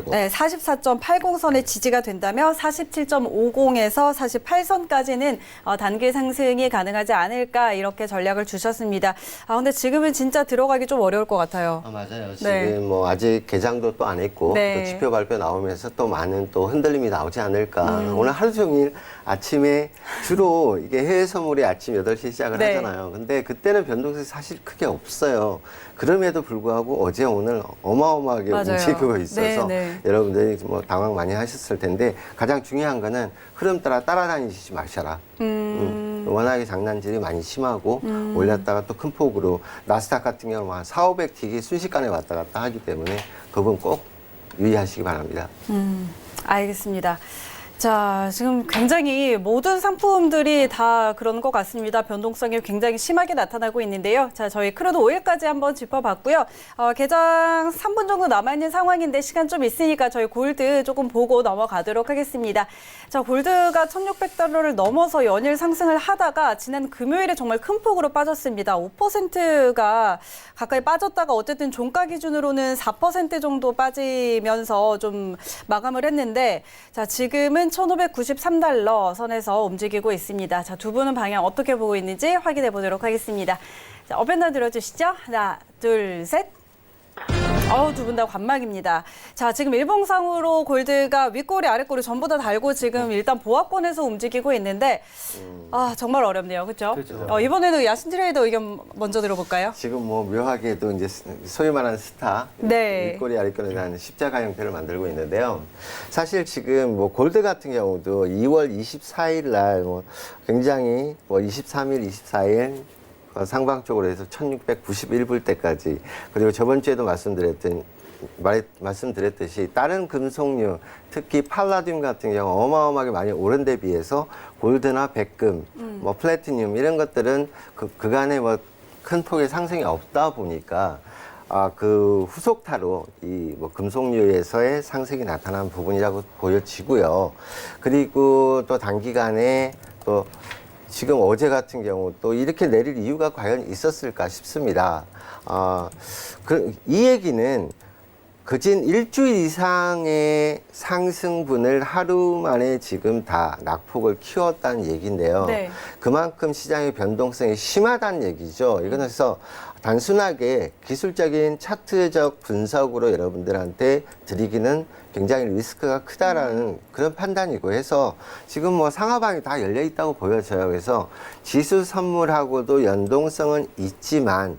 네, 44.80선의 지지가 된다면 47.50에서 48선까지는 단기 상승이 가능하지 않을까 이렇게 전략을 주셨습니다. 근데 지금은 진짜 들어가기 좀 어려울 것 같아요. 맞아요. 네. 지금 뭐 아직 개장도 또 안 했고 네. 또 지표 발표 나오면서 또 많은 또 흔들림이 나오지 않을까. 오늘 하루 종일 아침에 주로 이게 해외 선물이 아침 8시에 시작을 네. 하잖아요. 근데 그때는 변동성이 사실 크게 없어요. 그럼에도 불구하고 어제 오늘 어마어마하게 맞아요. 움직이고 있어서 네. 여러분들이 뭐 당황 많이 하셨을 텐데 가장 중요한 거는 흐름 따라다니지 마셔라. 워낙에 장난질이 많이 심하고 올렸다가 또 큰 폭으로 나스닥 같은 경우는 한 400, 500틱이 순식간에 왔다 갔다 하기 때문에 그 부분 꼭 유의하시기 바랍니다. 알겠습니다. 자, 지금 굉장히 모든 상품들이 다 그런 것 같습니다. 변동성이 굉장히 심하게 나타나고 있는데요. 자, 저희 크루드 오일까지 한번 짚어봤고요. 개장 3분 정도 남아있는 상황인데 시간 좀 있으니까 저희 골드 조금 보고 넘어가도록 하겠습니다. 자, 골드가 1,600달러를 넘어서 연일 상승을 하다가 지난 금요일에 정말 큰 폭으로 빠졌습니다. 5%가 가까이 빠졌다가 어쨌든 종가 기준으로는 4% 정도 빠지면서 좀 마감을 했는데 자, 지금은 1,593달러 선에서 움직이고 있습니다. 자, 두 분은 방향 어떻게 보고 있는지 확인해 보도록 하겠습니다. 자, 업앤더 들어주시죠. 하나, 둘, 셋. 두 분 다 관망입니다. 자, 지금 일봉상으로 골드가 윗꼬리, 아랫꼬리 전부 다 달고 지금 일단 보합권에서 움직이고 있는데 정말 어렵네요. 그렇죠? 그렇죠. 이번에는 야신 트레이더 의견 먼저 들어볼까요? 지금 뭐 묘하게도 이제 소위 말하는 스타, 네. 윗꼬리 아랫꼬리 대한 십자가 형태를 만들고 있는데요. 사실 지금 뭐 골드 같은 경우도 2월 24일 날 뭐 굉장히 뭐 23일, 24일 상방 쪽으로 해서 1,691불 때까지 그리고 저번 주에도 말씀드렸듯이 다른 금속류 특히 팔라듐 같은 경우 어마어마하게 많이 오른 데 비해서 골드나 백금, 뭐 플래티늄 이런 것들은 그간에 뭐 큰 폭의 상승이 없다 보니까 그 후속타로 이 뭐 금속류에서의 상승이 나타난 부분이라고 보여지고요. 그리고 또 단기간에 또 지금 어제 같은 경우 또 이렇게 내릴 이유가 과연 있었을까 싶습니다. 이 얘기는 그진 일주일 이상의 상승분을 하루 만에 지금 다 낙폭을 키웠다는 얘기인데요. 네. 그만큼 시장의 변동성이 심하다는 얘기죠. 이건 그래서 단순하게 기술적인 차트적 분석으로 여러분들한테 드리기는 굉장히 리스크가 크다라는 그런 판단이고 해서 지금 뭐 상하방이 다 열려 있다고 보여져요. 그래서 지수 선물하고도 연동성은 있지만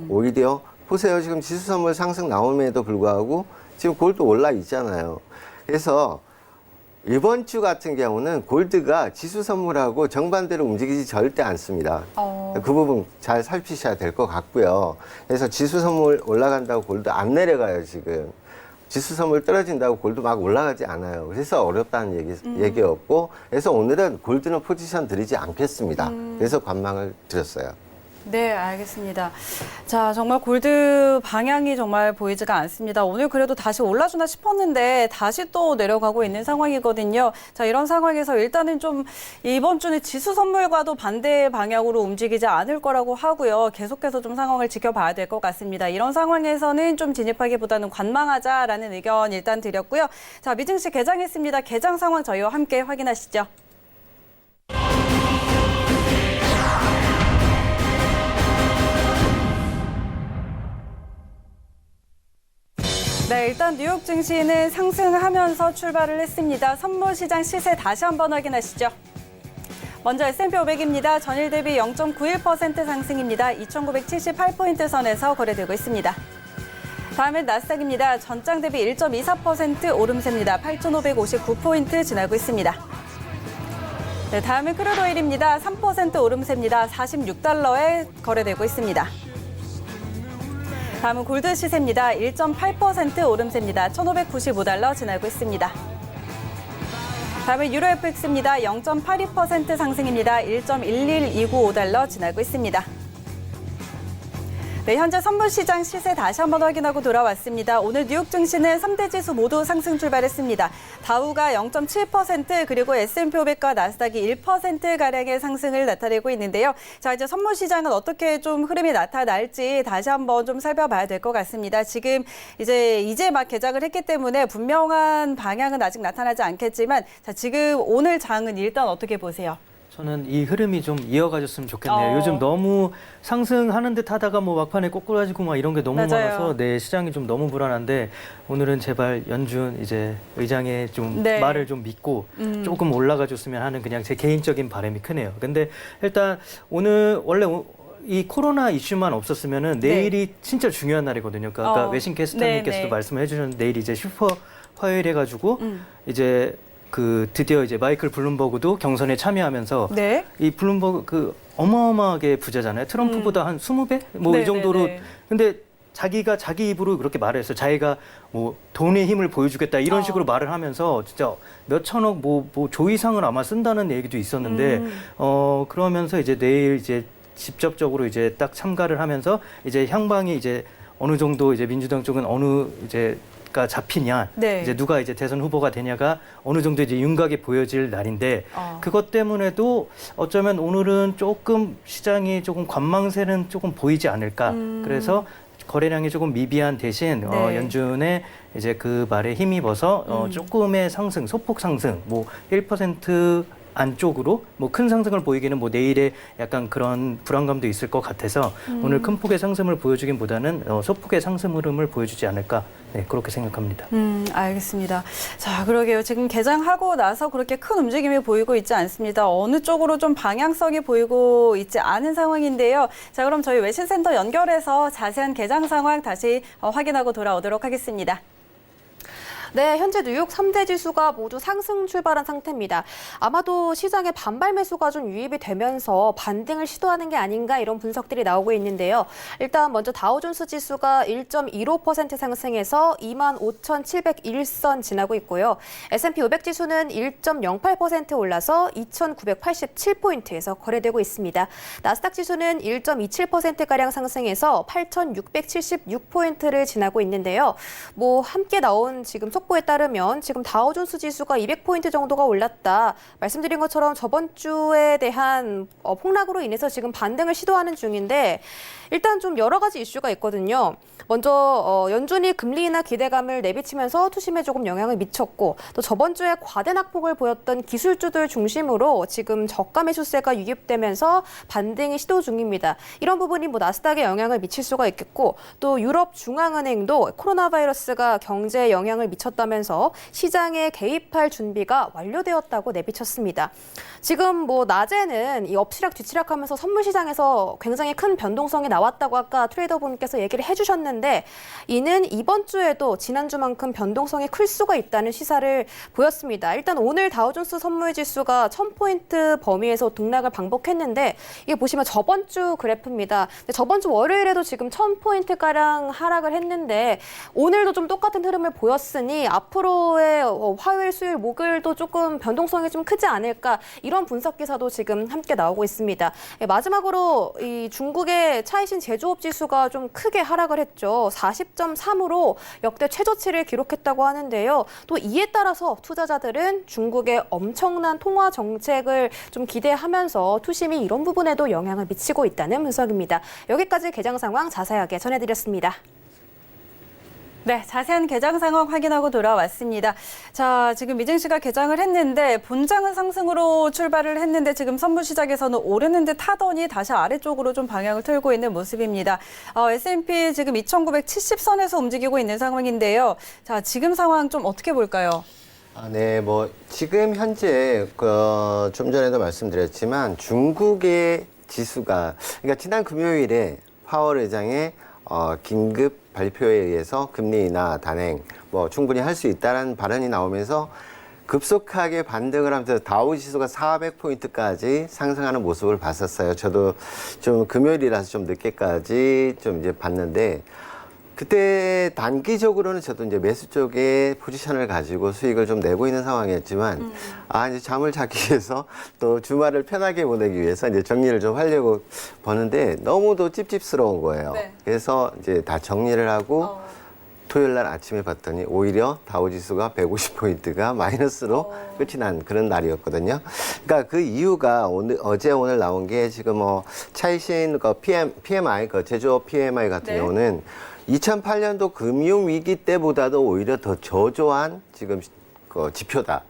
오히려 보세요. 지금 지수 선물 상승 나옴에도 불구하고 지금 골드 올라 있잖아요. 그래서 이번 주 같은 경우는 골드가 지수 선물하고 정반대로 움직이지 절대 않습니다. 그 부분 잘 살피셔야 될 것 같고요. 그래서 지수 선물 올라간다고 골드 안 내려가요, 지금. 지수 선물 떨어진다고 골드 막 올라가지 않아요. 그래서 어렵다는 얘기였고, 그래서 오늘은 골드는 포지션 드리지 않겠습니다. 그래서 관망을 드렸어요. 네, 알겠습니다. 자, 정말 골드 방향이 정말 보이지가 않습니다. 오늘 그래도 다시 올라주나 싶었는데 다시 또 내려가고 있는 상황이거든요. 자, 이런 상황에서 일단은 좀 이번 주는 지수 선물과도 반대 방향으로 움직이지 않을 거라고 하고요. 계속해서 좀 상황을 지켜봐야 될 것 같습니다. 이런 상황에서는 좀 진입하기보다는 관망하자라는 의견 일단 드렸고요. 자, 미증시 개장했습니다. 개장 상황 저희와 함께 확인하시죠. 네, 일단 뉴욕 증시는 상승하면서 출발을 했습니다. 선물 시장 시세 다시 한번 확인하시죠. 먼저 S&P 500입니다. 전일 대비 0.91% 상승입니다. 2,978포인트 선에서 거래되고 있습니다. 다음은 나스닥입니다. 전장 대비 1.24% 오름세입니다. 8,559포인트 지나고 있습니다. 네, 다음은 크루드 오일입니다. 3% 오름세입니다. 46달러에 거래되고 있습니다. 다음은 골드 시세입니다. 1.8% 오름세입니다. 1,595달러 지나고 있습니다. 다음에 유로 FX입니다. 0.82% 상승입니다. 1.11295달러 지나고 있습니다. 네, 현재 선물시장 시세 다시 한번 확인하고 돌아왔습니다. 오늘 뉴욕 증시는 3대 지수 모두 상승 출발했습니다. 다우가 0.7% 그리고 S&P 500과 나스닥이 1%가량의 상승을 나타내고 있는데요. 자, 이제 선물시장은 어떻게 좀 흐름이 나타날지 다시 한번 좀 살펴봐야 될 것 같습니다. 지금 이제 막 개장을 했기 때문에 분명한 방향은 아직 나타나지 않겠지만 자, 지금 오늘 장은 일단 어떻게 보세요? 저는 이 흐름이 좀 이어가졌으면 좋겠네요. 요즘 너무 상승하는 듯 하다가 뭐 막판에 꼬꾸라지고 막 이런 게 너무 맞아요. 많아서 네, 시장이 좀 너무 불안한데 오늘은 제발 연준 이제 의장의 좀 네. 말을 좀 믿고 조금 올라가 줬으면 하는 그냥 제 개인적인 바람이 크네요. 근데 일단 오늘 원래 이 코로나 이슈만 없었으면은 내일이 진짜 중요한 날이거든요. 그러니까 아까 외신 캐스터님께서도 네. 말씀을 해주셨는데 내일 이제 슈퍼 화요일 해가지고 이제 드디어 이제 마이클 블룸버그도 경선에 참여하면서 네. 이 블룸버그 어마어마하게 부자잖아요. 트럼프보다 한 20배? 뭐 네, 이 정도로. 네, 네. 근데 자기가 자기 입으로 그렇게 말했어요. 자기가 뭐 돈의 힘을 보여주겠다 이런 식으로 말을 하면서 진짜 몇 천억 뭐 조 이상을 아마 쓴다는 얘기도 있었는데 그러면서 이제 내일 이제 직접적으로 이제 딱 참가를 하면서 이제 향방이 이제 어느 정도 이제 민주당 쪽은 어느 가 잡히냐, 네. 이제 누가 이제 대선 후보가 되냐가 어느 정도 이제 윤곽이 보여질 날인데 그것 때문에도 어쩌면 오늘은 조금 시장이 조금 관망세는 조금 보이지 않을까. 그래서 거래량이 조금 미비한 대신 네. 연준의 이제 그 말에 힘입어서 조금의 상승, 소폭 상승, 뭐 1% 안쪽으로 뭐 큰 상승을 보이기는 뭐 내일에 약간 그런 불안감도 있을 것 같아서 오늘 큰 폭의 상승을 보여주긴보다는 소폭의 상승 흐름을 보여주지 않을까 네, 그렇게 생각합니다. 알겠습니다. 자, 그러게요. 지금 개장하고 나서 그렇게 큰 움직임이 보이고 있지 않습니다. 어느 쪽으로 좀 방향성이 보이고 있지 않은 상황인데요. 자, 그럼 저희 외신센터 연결해서 자세한 개장 상황 다시 확인하고 돌아오도록 하겠습니다. 네, 현재 뉴욕 3대 지수가 모두 상승 출발한 상태입니다. 아마도 시장의 반발 매수가 좀 유입이 되면서 반등을 시도하는 게 아닌가 이런 분석들이 나오고 있는데요. 일단 먼저 다우존스 지수가 1.15% 상승해서 25,701선 지나고 있고요. S&P 500 지수는 1.08% 올라서 2,987포인트에서 거래되고 있습니다. 나스닥 지수는 1.27%가량 상승해서 8,676포인트를 지나고 있는데요. 뭐 함께 나온 지금 속보에 따르면 지금 다우존스 지수가 200포인트 정도가 올랐다. 말씀드린 것처럼 저번 주에 대한 폭락으로 인해서 지금 반등을 시도하는 중인데 일단 좀 여러 가지 이슈가 있거든요. 먼저 연준이 금리 인하 기대감을 내비치면서 투심에 조금 영향을 미쳤고 또 저번 주에 과대 낙폭을 보였던 기술주들 중심으로 지금 저가 매수세가 유입되면서 반등이 시도 중입니다. 이런 부분이 뭐 나스닥에 영향을 미칠 수가 있겠고 또 유럽 중앙은행도 코로나 바이러스가 경제에 영향을 미쳤다면서 시장에 개입할 준비가 완료되었다고 내비쳤습니다. 지금 뭐 낮에는 이 엎치락 뒤치락하면서 선물 시장에서 굉장히 큰 변동성이 나왔다고 아까 트레이더분께서 얘기를 해주셨는데 이는 이번 주에도 지난주만큼 변동성이 클 수가 있다는 시사를 보였습니다. 일단 오늘 다우존스 선물 지수가 1000포인트 범위에서 등락을 반복했는데 이게 보시면 저번 주 그래프입니다. 근데 저번 주 월요일에도 지금 1000포인트가량 하락을 했는데 오늘도 좀 똑같은 흐름을 보였으니 앞으로의 화요일, 수요일, 목요일도 조금 변동성이 좀 크지 않을까 이런 분석 기사도 지금 함께 나오고 있습니다. 마지막으로 이 중국의 차이신 제조업 지수가 좀 크게 하락을 했죠. 40.3으로 역대 최저치를 기록했다고 하는데요. 또 이에 따라서 투자자들은 중국의 엄청난 통화 정책을 좀 기대하면서 투심이 이런 부분에도 영향을 미치고 있다는 분석입니다. 여기까지 개장 상황 자세하게 전해드렸습니다. 네, 자세한 개장 상황 확인하고 돌아왔습니다. 자, 지금 미증 씨가 개장을 했는데 본장은 상승으로 출발을 했는데 지금 선물 시장에서는 오르는 듯 하더니 다시 아래쪽으로 좀 방향을 틀고 있는 모습입니다. S&P 지금 2,970선에서 움직이고 있는 상황인데요. 자, 지금 상황 좀 어떻게 볼까요? 네, 뭐 지금 현재 좀 전에도 말씀드렸지만 중국의 지수가 그러니까 지난 금요일에 파월 의장의 긴급 발표에 의해서 금리 인하 단행 뭐 충분히 할 수 있다는 발언이 나오면서 급속하게 반등을 하면서 다우 지수가 400포인트까지 상승하는 모습을 봤었어요. 저도 좀 금요일이라서 좀 늦게까지 좀 이제 봤는데 그때 단기적으로는 저도 이제 매수 쪽에 포지션을 가지고 수익을 좀 내고 있는 상황이었지만, 이제 잠을 자기 위해서 또 주말을 편하게 보내기 위해서 이제 정리를 좀 하려고 보는데 너무도 찝찝스러운 거예요. 네. 그래서 이제 다 정리를 하고 토요일 날 아침에 봤더니 오히려 다우지수가 150포인트가 마이너스로 끝이 난 그런 날이었거든요. 그러니까 그 이유가 어제 오늘 나온 게 지금 뭐 차이신 PMI, 제조업 PMI 같은 네. 경우는 2008년도 금융위기 때보다도 오히려 더 저조한 지금 지표다.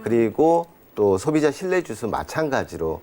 그리고 또 소비자 신뢰지수 마찬가지로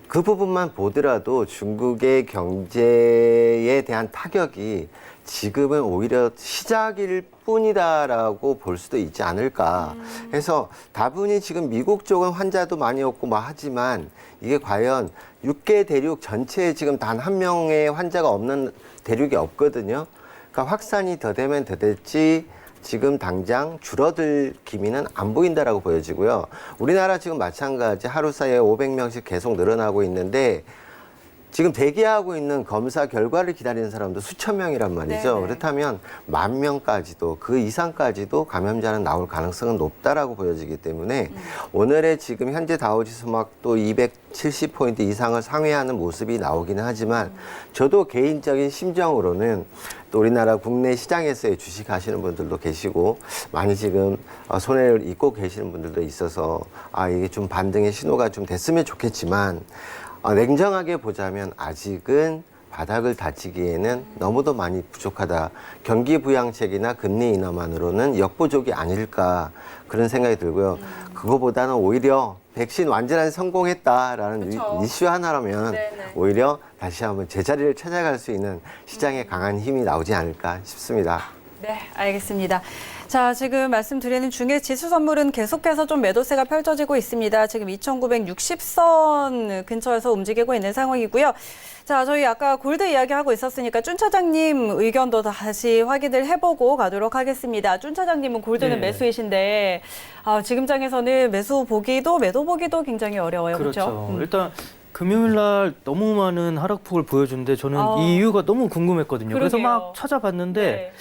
그 부분만 보더라도 중국의 경제에 대한 타격이 지금은 오히려 시작일 뿐이다라고 볼 수도 있지 않을까 해서 다분히 지금 미국 쪽은 환자도 많이 없고 뭐 하지만 이게 과연 6개 대륙 전체에 지금 단 한 명의 환자가 없는 대륙이 없거든요. 그러니까 확산이 더 되면 더 될지 지금 당장 줄어들 기미는 안 보인다라고 보여지고요. 우리나라 지금 마찬가지 하루 사이에 500명씩 계속 늘어나고 있는데 지금 대기하고 있는 검사 결과를 기다리는 사람도 수천 명이란 말이죠. 네네. 그렇다면 10,000명까지도 그 이상까지도 감염자는 나올 가능성은 높다라고 보여지기 때문에 오늘의 지금 현재 다우지수 막 또 270포인트 이상을 상회하는 모습이 나오기는 하지만 저도 개인적인 심정으로는 또 우리나라 국내 시장에서의 주식 하시는 분들도 계시고 많이 지금 손해를 입고 계시는 분들도 있어서 이게 좀 반등의 신호가 좀 됐으면 좋겠지만 냉정하게 보자면 아직은 바닥을 다지기에는 너무도 많이 부족하다. 경기 부양책이나 금리 인하만으로는 역부족이 아닐까 그런 생각이 들고요. 그거보다는 오히려 백신 완전한 성공했다라는 그쵸. 이슈 하나라면 네네. 오히려 다시 한번 제자리를 찾아갈 수 있는 시장의 강한 힘이 나오지 않을까 싶습니다. 네, 알겠습니다. 자, 지금 말씀드리는 중에 지수 선물은 계속해서 좀 매도세가 펼쳐지고 있습니다. 지금 2,960선 근처에서 움직이고 있는 상황이고요. 자, 저희 아까 골드 이야기하고 있었으니까 준 차장님 의견도 다시 확인을 해보고 가도록 하겠습니다. 준 차장님은 골드는 네. 매수이신데 지금 장에서는 매수 보기도 매도 보기도 굉장히 어려워요. 그렇죠? 일단 금요일 날 너무 많은 하락폭을 보여주는데 저는 이 이유가 너무 궁금했거든요. 그래서 그러게요. 막 찾아봤는데 네.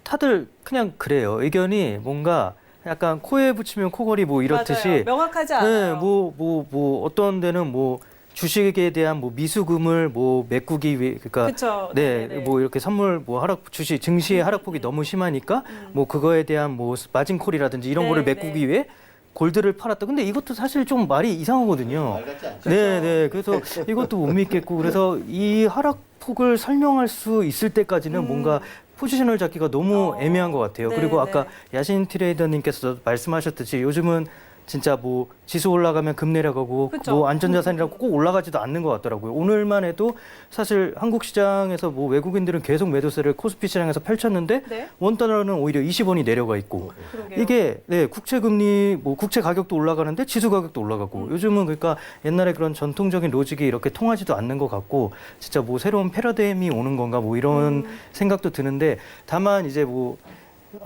다들 그냥 그래요. 의견이 뭔가 약간 코에 붙이면 코걸이 뭐 이렇듯이 맞아요. 명확하지 않아요. 뭐 어떤 데는 뭐 주식에 대한 뭐 미수금을 뭐 메꾸기 위해 그러니까 그쵸. 네, 네네. 뭐 이렇게 선물 뭐 주식 증시의 하락폭이 너무 심하니까 뭐 그거에 대한 뭐 마진콜이라든지 이런 거를 네, 메꾸기 위해 골드를 팔았다. 근데 이것도 사실 좀 말이 이상하거든요. 같지 않죠? 네. 그래서 이것도 못 믿겠고 그래서 이 하락폭을 설명할 수 있을 때까지는 뭔가 포지션을 잡기가 너무 애매한 것 같아요. 네, 그리고 아까 네. 야신 트레이더님께서 말씀하셨듯이 요즘은 진짜 뭐 지수 올라가면 금 내려가고 그쵸. 뭐 안전자산이라고 꼭 올라가지도 않는 것 같더라고요. 오늘만 해도 사실 한국 시장에서 뭐 외국인들은 계속 매도세를 코스피 시장에서 펼쳤는데 네. 원달러는 오히려 20원이 내려가 있고 그러게요. 이게 국채 금리 뭐 국채 가격도 올라가는데 지수 가격도 올라가고 요즘은 그러니까 옛날에 그런 전통적인 로직이 이렇게 통하지도 않는 것 같고 진짜 뭐 새로운 패러다임이 오는 건가 뭐 이런 생각도 드는데 다만 이제 뭐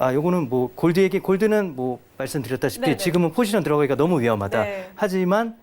요거는 뭐 골드는 뭐 말씀드렸다시피 네네. 지금은 포지션 들어가기가 너무 위험하다. 네. 하지만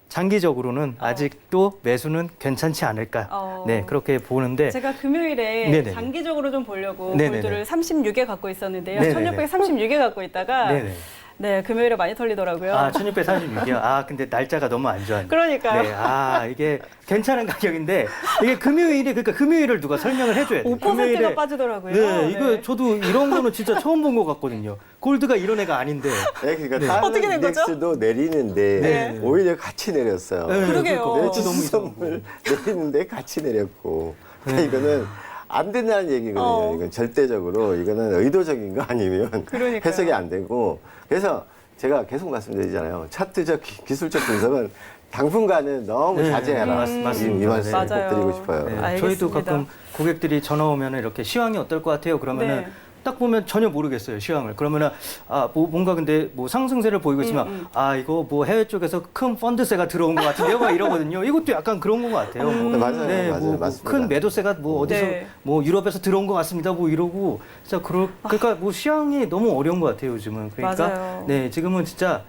장기적으로는 아직도 매수는 괜찮지 않을까. 네, 그렇게 보는데 제가 금요일에 네네네. 장기적으로 좀 보려고 네네네. 골드를 36에 갖고 있었는데요. 네네네. 1636에 갖고 있다가 네네. 네, 금요일에 많이 털리더라고요. 1636이요. 근데 날짜가 너무 안 좋아요. 그러니까요. 네, 이게 괜찮은 가격인데 이게 그러니까 금요일을 누가 설명을 해줘야 돼요. 5%가 빠지더라고요. 네, 이거 저도 이런 거는 진짜 처음 본 것 같거든요. 골드가 이런 애가 아닌데. 네, 그러니까 네. 다른 어떻게 된 거죠? 인덱스도 내리는데 네. 오히려 같이 내렸어요. 네, 그러게요. 그러니까 매주 너무 선물 내리는데 같이 내렸고 그러니까 이거는 안 된다는 얘기거든요. 이건 절대적으로 이거는 의도적인 거 아니면 그러니까요. 해석이 안 되고 그래서 제가 계속 말씀드리잖아요. 차트적 기술적 분석은 당분간은 너무 네, 자제해라. 맞습니다. 이 말씀 꼭 맞아요. 드리고 싶어요. 네, 알겠습니다. 저희도 가끔 고객들이 전화 오면 이렇게 시황이 어떨 것 같아요? 그러면은 네. 딱 보면 전혀 모르겠어요, 시황을. 그러면은 뭐 뭔가 근데 뭐 상승세를 보이고 있으면 이거 뭐 해외 쪽에서 큰 펀드세가 들어온 것 같은데요? 막 이러거든요. 이것도 약간 그런 것 같아요. 네, 맞아요. 네, 맞아요. 뭐 맞습니다. 큰 매도세가 뭐 어디서 네. 뭐 유럽에서 들어온 것 같습니다. 뭐 이러고 진짜 그러니까 뭐 시황이 너무 어려운 것 같아요, 요즘은. 그러니까 맞아요. 네, 지금은 진짜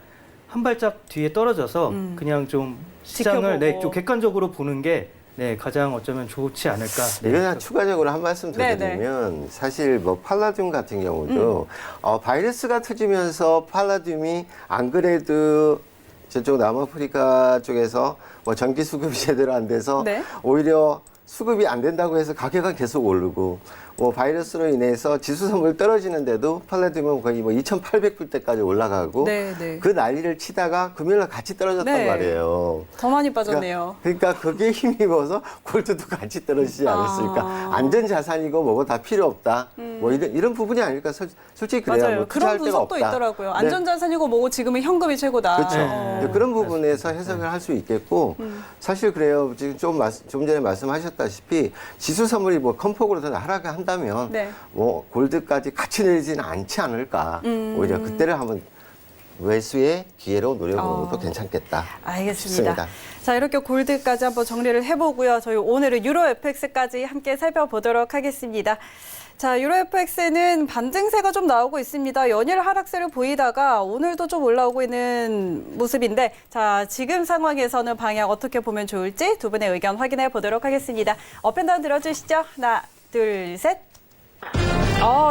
한 발짝 뒤에 떨어져서 그냥 좀 시장을 지켜보고. 좀 객관적으로 보는 게 네, 가장 어쩌면 좋지 않을까. 네. 이거는 추가적으로 한 말씀 더 네, 드리면 사실 뭐 팔라듐 같은 경우도 바이러스가 터지면서 팔라듐이 안 그래도 저쪽 남아프리카 쪽에서 뭐 전기 수급이 제대로 안 돼서 네. 오히려 수급이 안 된다고 해서 가격은 계속 오르고 뭐 바이러스로 인해서 지수 선물 떨어지는데도 팔라듐은 거의 뭐 2,800불대까지 올라가고 네, 네. 그 난리를 치다가 금요일날 같이 떨어졌단 네. 말이에요. 더 많이 빠졌네요. 그러니까 그게 힘입어서 골드도 같이 떨어지지 않았을까. 아. 안전 자산이고 뭐고 다 필요 없다. 뭐 이런 부분이 아닐까. 솔직히 그래요. 맞아요. 뭐 그런 투자할 데가 분석도 없다. 있더라고요. 네. 안전자산이고 뭐고 지금은 현금이 최고다. 그렇죠. 네. 그런 부분에서 해석을 할 수 있겠고 사실 그래요. 지금 좀 전에 말씀하셨다시피 지수 선물이 뭐 컴폭으로 더 하락한다면 네. 뭐 골드까지 같이 내리지는 않지 않을까. 오히려 그때를 한번 외수의 기회로 노려보는 것도 괜찮겠다. 알겠습니다. 싶습니다. 자, 이렇게 골드까지 한번 정리를 해보고요. 저희 오늘은 유로 FX까지 함께 살펴보도록 하겠습니다. 자, 유로 FX는 반등세가 좀 나오고 있습니다. 연일 하락세를 보이다가 오늘도 좀 올라오고 있는 모습인데, 자, 지금 상황에서는 방향 어떻게 보면 좋을지 두 분의 의견 확인해 보도록 하겠습니다. 업앤다운 들어주시죠. 하나, 둘, 셋.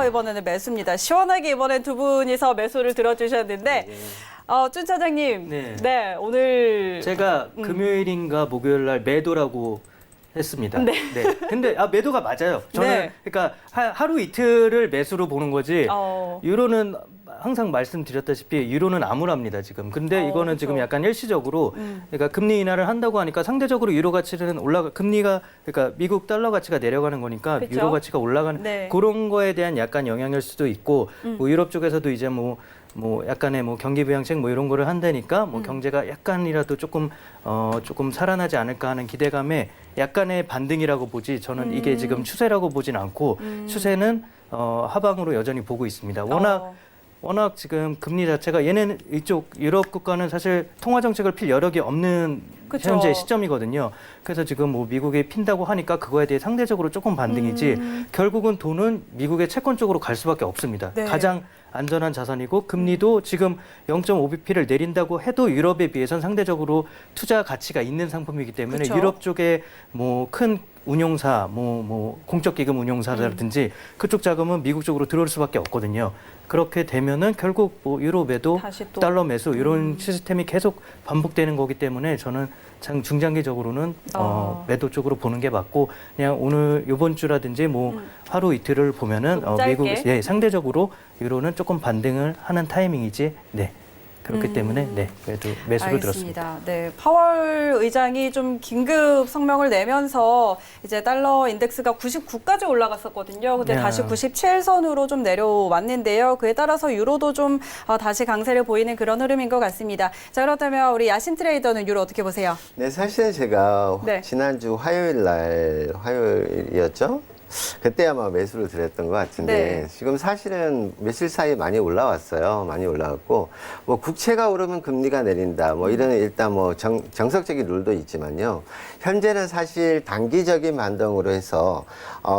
이번에는 매수입니다. 시원하게 이번엔 두 분이서 매수를 들어주셨는데, 준 차장님, 네. 오늘 제가 금요일인가 목요일 날 매도라고 했습니다. 네. 근데 매도가 맞아요. 저는 네. 그러니까 하루 이틀을 매수로 보는 거지. 유로는 항상 말씀드렸다시피 유로는 암울합니다 지금. 근데 이거는 그렇죠. 지금 약간 일시적으로 그러니까 금리 인하를 한다고 하니까 상대적으로 유로 가치는 금리가 그러니까 미국 달러 가치가 내려가는 거니까 그렇죠. 유로 가치가 올라가는 네. 그런 거에 대한 약간 영향일 수도 있고 뭐 유럽 쪽에서도 이제 뭐 약간의 뭐 경기 부양책 뭐 이런 거를 한다니까 뭐 경제가 약간이라도 조금 살아나지 않을까 하는 기대감에 약간의 반등이라고 보지 저는 이게 지금 추세라고 보진 않고 추세는 하방으로 여전히 보고 있습니다. 워낙 지금 금리 자체가 얘는 이쪽 유럽 국가는 사실 통화 정책을 필 여력이 없는 그쵸. 현재 시점이거든요. 그래서 지금 뭐 미국이 핀다고 하니까 그거에 대해 상대적으로 조금 반등이지 결국은 돈은 미국의 채권 쪽으로 갈 수밖에 없습니다. 네. 가장 안전한 자산이고 금리도 지금 0.5bp를 내린다고 해도 유럽에 비해선 상대적으로 투자 가치가 있는 상품이기 때문에 그쵸. 유럽 쪽에 뭐 큰 운용사, 공적 기금 운용사라든지 그쪽 자금은 미국 쪽으로 들어올 수밖에 없거든요. 그렇게 되면은 결국 뭐 유로 매도, 다시 또. 달러 매수 이런 시스템이 계속 반복되는 거기 때문에 저는 중장기적으로는 매도 쪽으로 보는 게 맞고 그냥 오늘 이번 주라든지 뭐 하루 이틀을 보면은 조금 짧게. 미국 상대적으로 유로는 조금 반등을 하는 타이밍이지. 네. 그렇기 때문에 매수를 들었습니다. 알겠습니다. 네, 파월 의장이 좀 긴급 성명을 내면서 이제 달러 인덱스가 99까지 올라갔었거든요. 근데 야. 다시 97선으로 좀 내려왔는데요. 그에 따라서 유로도 좀 다시 강세를 보이는 그런 흐름인 것 같습니다. 자, 그렇다면 우리 야신 트레이더는 유로 어떻게 보세요? 네, 사실은 제가 네. 지난주 화요일이었죠? 그때 아마 매수를 드렸던 것 같은데 네. 지금 사실은 며칠 사이에 많이 올라왔어요. 많이 올라왔고 뭐 국채가 오르면 금리가 내린다. 뭐 이런 일단 뭐 정석적인 룰도 있지만요. 현재는 사실 단기적인 반등으로 해서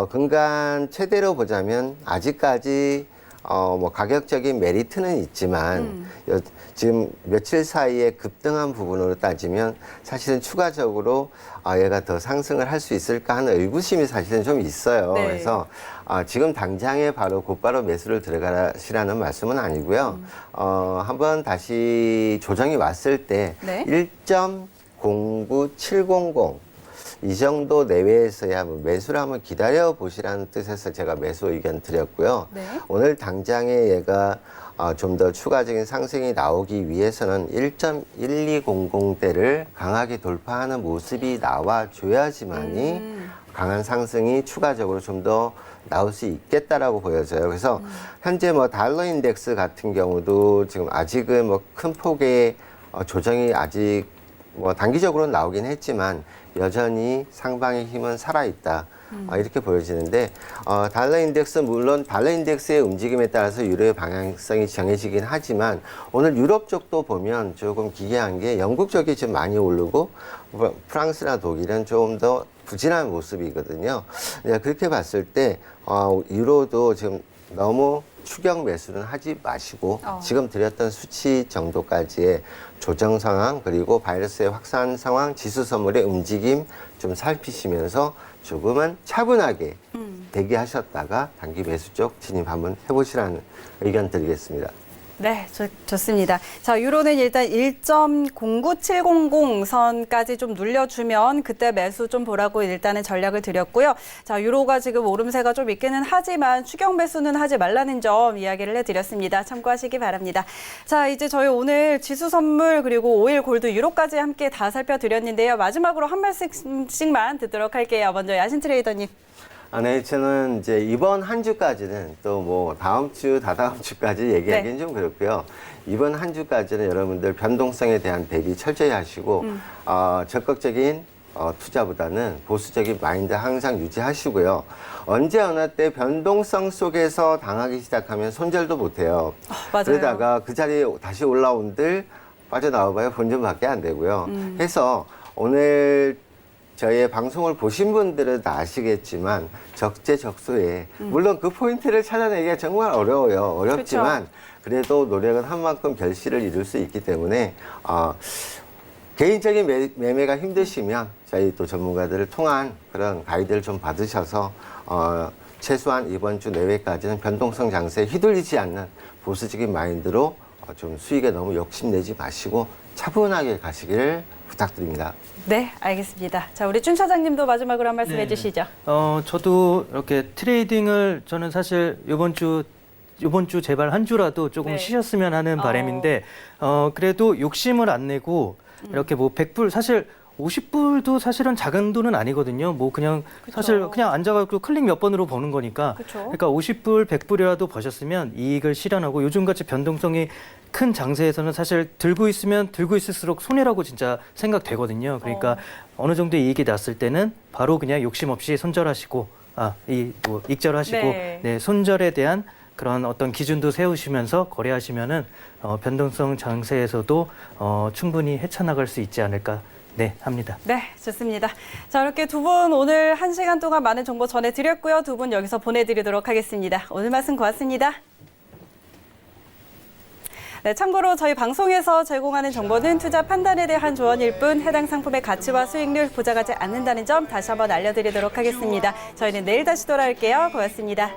근간 최대로 보자면 아직까지 뭐 가격적인 메리트는 있지만 지금 며칠 사이에 급등한 부분으로 따지면 사실은 추가적으로 얘가 더 상승을 할 수 있을까 하는 의구심이 사실은 좀 있어요. 네. 그래서 지금 당장에 곧바로 매수를 들어가시라는 말씀은 아니고요. 한번 다시 조정이 왔을 때 네. 1.09700 이 정도 내외에서야 매수를 한번 기다려 보시라는 뜻에서 제가 매수 의견 드렸고요. 네. 오늘 당장에 얘가 좀 더 추가적인 상승이 나오기 위해서는 1.1200대를 강하게 돌파하는 모습이 나와줘야지만이 강한 상승이 추가적으로 좀 더 나올 수 있겠다라고 보여져요. 그래서 현재 뭐 달러 인덱스 같은 경우도 지금 아직은 뭐 큰 폭의 조정이 아직 뭐 단기적으로 나오긴 했지만 여전히 상방의 힘은 살아있다. 이렇게 보여지는데 달러 인덱스 물론 달러 인덱스의 움직임에 따라서 유로의 방향성이 정해지긴 하지만 오늘 유럽 쪽도 보면 조금 기괴한 게 영국 쪽이 지금 많이 오르고 프랑스나 독일은 조금 더 부진한 모습이거든요. 그렇게 봤을 때 유로도 지금 너무 추격 매수는 하지 마시고 지금 드렸던 수치 정도까지의 조정 상황 그리고 바이러스의 확산 상황, 지수 선물의 움직임 좀 살피시면서 조금은 차분하게 대기하셨다가 단기 매수 쪽 진입 한번 해보시라는 의견 드리겠습니다. 네, 좋습니다. 자, 유로는 일단 1.09700 선까지 좀 눌려주면 그때 매수 좀 보라고 일단은 전략을 드렸고요. 자, 유로가 지금 오름세가 좀 있기는 하지만 추격 매수는 하지 말라는 점 이야기를 해드렸습니다. 참고하시기 바랍니다. 자, 이제 저희 오늘 지수 선물 그리고 오일 골드 유로까지 함께 다 살펴드렸는데요. 마지막으로 한 말씀씩만 듣도록 할게요. 먼저 야신 트레이더님. 네, 저는 이제 이번 한 주까지는 또 뭐 다음 주, 다다음 주까지 얘기하기는 좀 그렇고요. 이번 한 주까지는 여러분들 변동성에 대한 대비 철저히 하시고 적극적인 투자보다는 보수적인 마인드 항상 유지하시고요. 언제 어느 때 변동성 속에서 당하기 시작하면 손절도 못해요. 맞아요. 그러다가 그 자리에 다시 올라온들 빠져나와봐야 본전밖에 안 되고요. 해서 오늘 저희의 방송을 보신 분들은 다 아시겠지만 적재적소에 물론 그 포인트를 찾아내기가 정말 어려워요. 어렵지만 그래도 노력은 한 만큼 결실을 이룰 수 있기 때문에 개인적인 매매가 힘드시면 저희 또 전문가들을 통한 그런 가이드를 좀 받으셔서 최소한 이번 주 내외까지는 변동성 장세에 휘둘리지 않는 보수적인 마인드로 좀 수익에 너무 욕심내지 마시고 차분하게 가시기를 부탁드립니다. 네, 알겠습니다. 자, 우리 준 차장님도 마지막으로 한 말씀 해주시죠. 저도 이렇게 트레이딩을 저는 사실 이번 주 제발 한 주라도 조금 쉬셨으면 하는 바람인데 그래도 욕심을 안 내고 이렇게 뭐 100불 사실 50불도 사실은 작은 돈은 아니거든요. 뭐 그냥 사실 그냥 앉아가지고 클릭 몇 번으로 버는 거니까. 그러니까 50불, 100불이라도 버셨으면 이익을 실현하고 요즘같이 변동성이 큰 장세에서는 사실 들고 있으면 들고 있을수록 손해라고 진짜 생각되거든요. 그러니까 어느 정도 이익이 났을 때는 바로 그냥 욕심 없이 손절하시고 익절하시고 네, 손절에 대한 그런 어떤 기준도 세우시면서 거래하시면은 변동성 장세에서도 충분히 헤쳐나갈 수 있지 않을까. 네, 합니다. 네, 좋습니다. 자, 이렇게 두 분 오늘 1시간 동안 많은 정보 전해드렸고요. 두 분 여기서 보내드리도록 하겠습니다. 오늘 말씀 고맙습니다. 네, 참고로 저희 방송에서 제공하는 정보는 투자 판단에 대한 조언일 뿐 해당 상품의 가치와 수익률 보장하지 않는다는 점 다시 한번 알려드리도록 하겠습니다. 저희는 내일 다시 돌아올게요. 고맙습니다.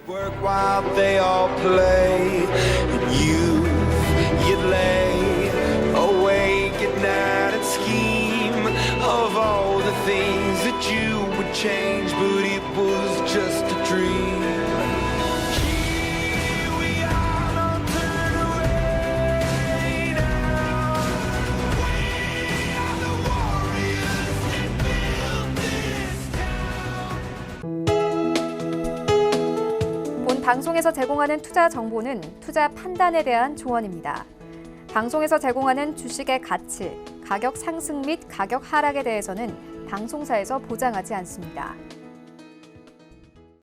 Work while they all play, and you'd lay awake at night and scheme of all the things that you would change, but it was just a dream. Here we are, don't turn away now. We are the warriors that built this town. 본 방송에서 제공하는 투자 정보는 투자 판단에 대한 조언입니다. 방송에서 제공하는 주식의 가치, 가격 상승 및 가격 하락에 대해서는 방송사에서 보장하지 않습니다.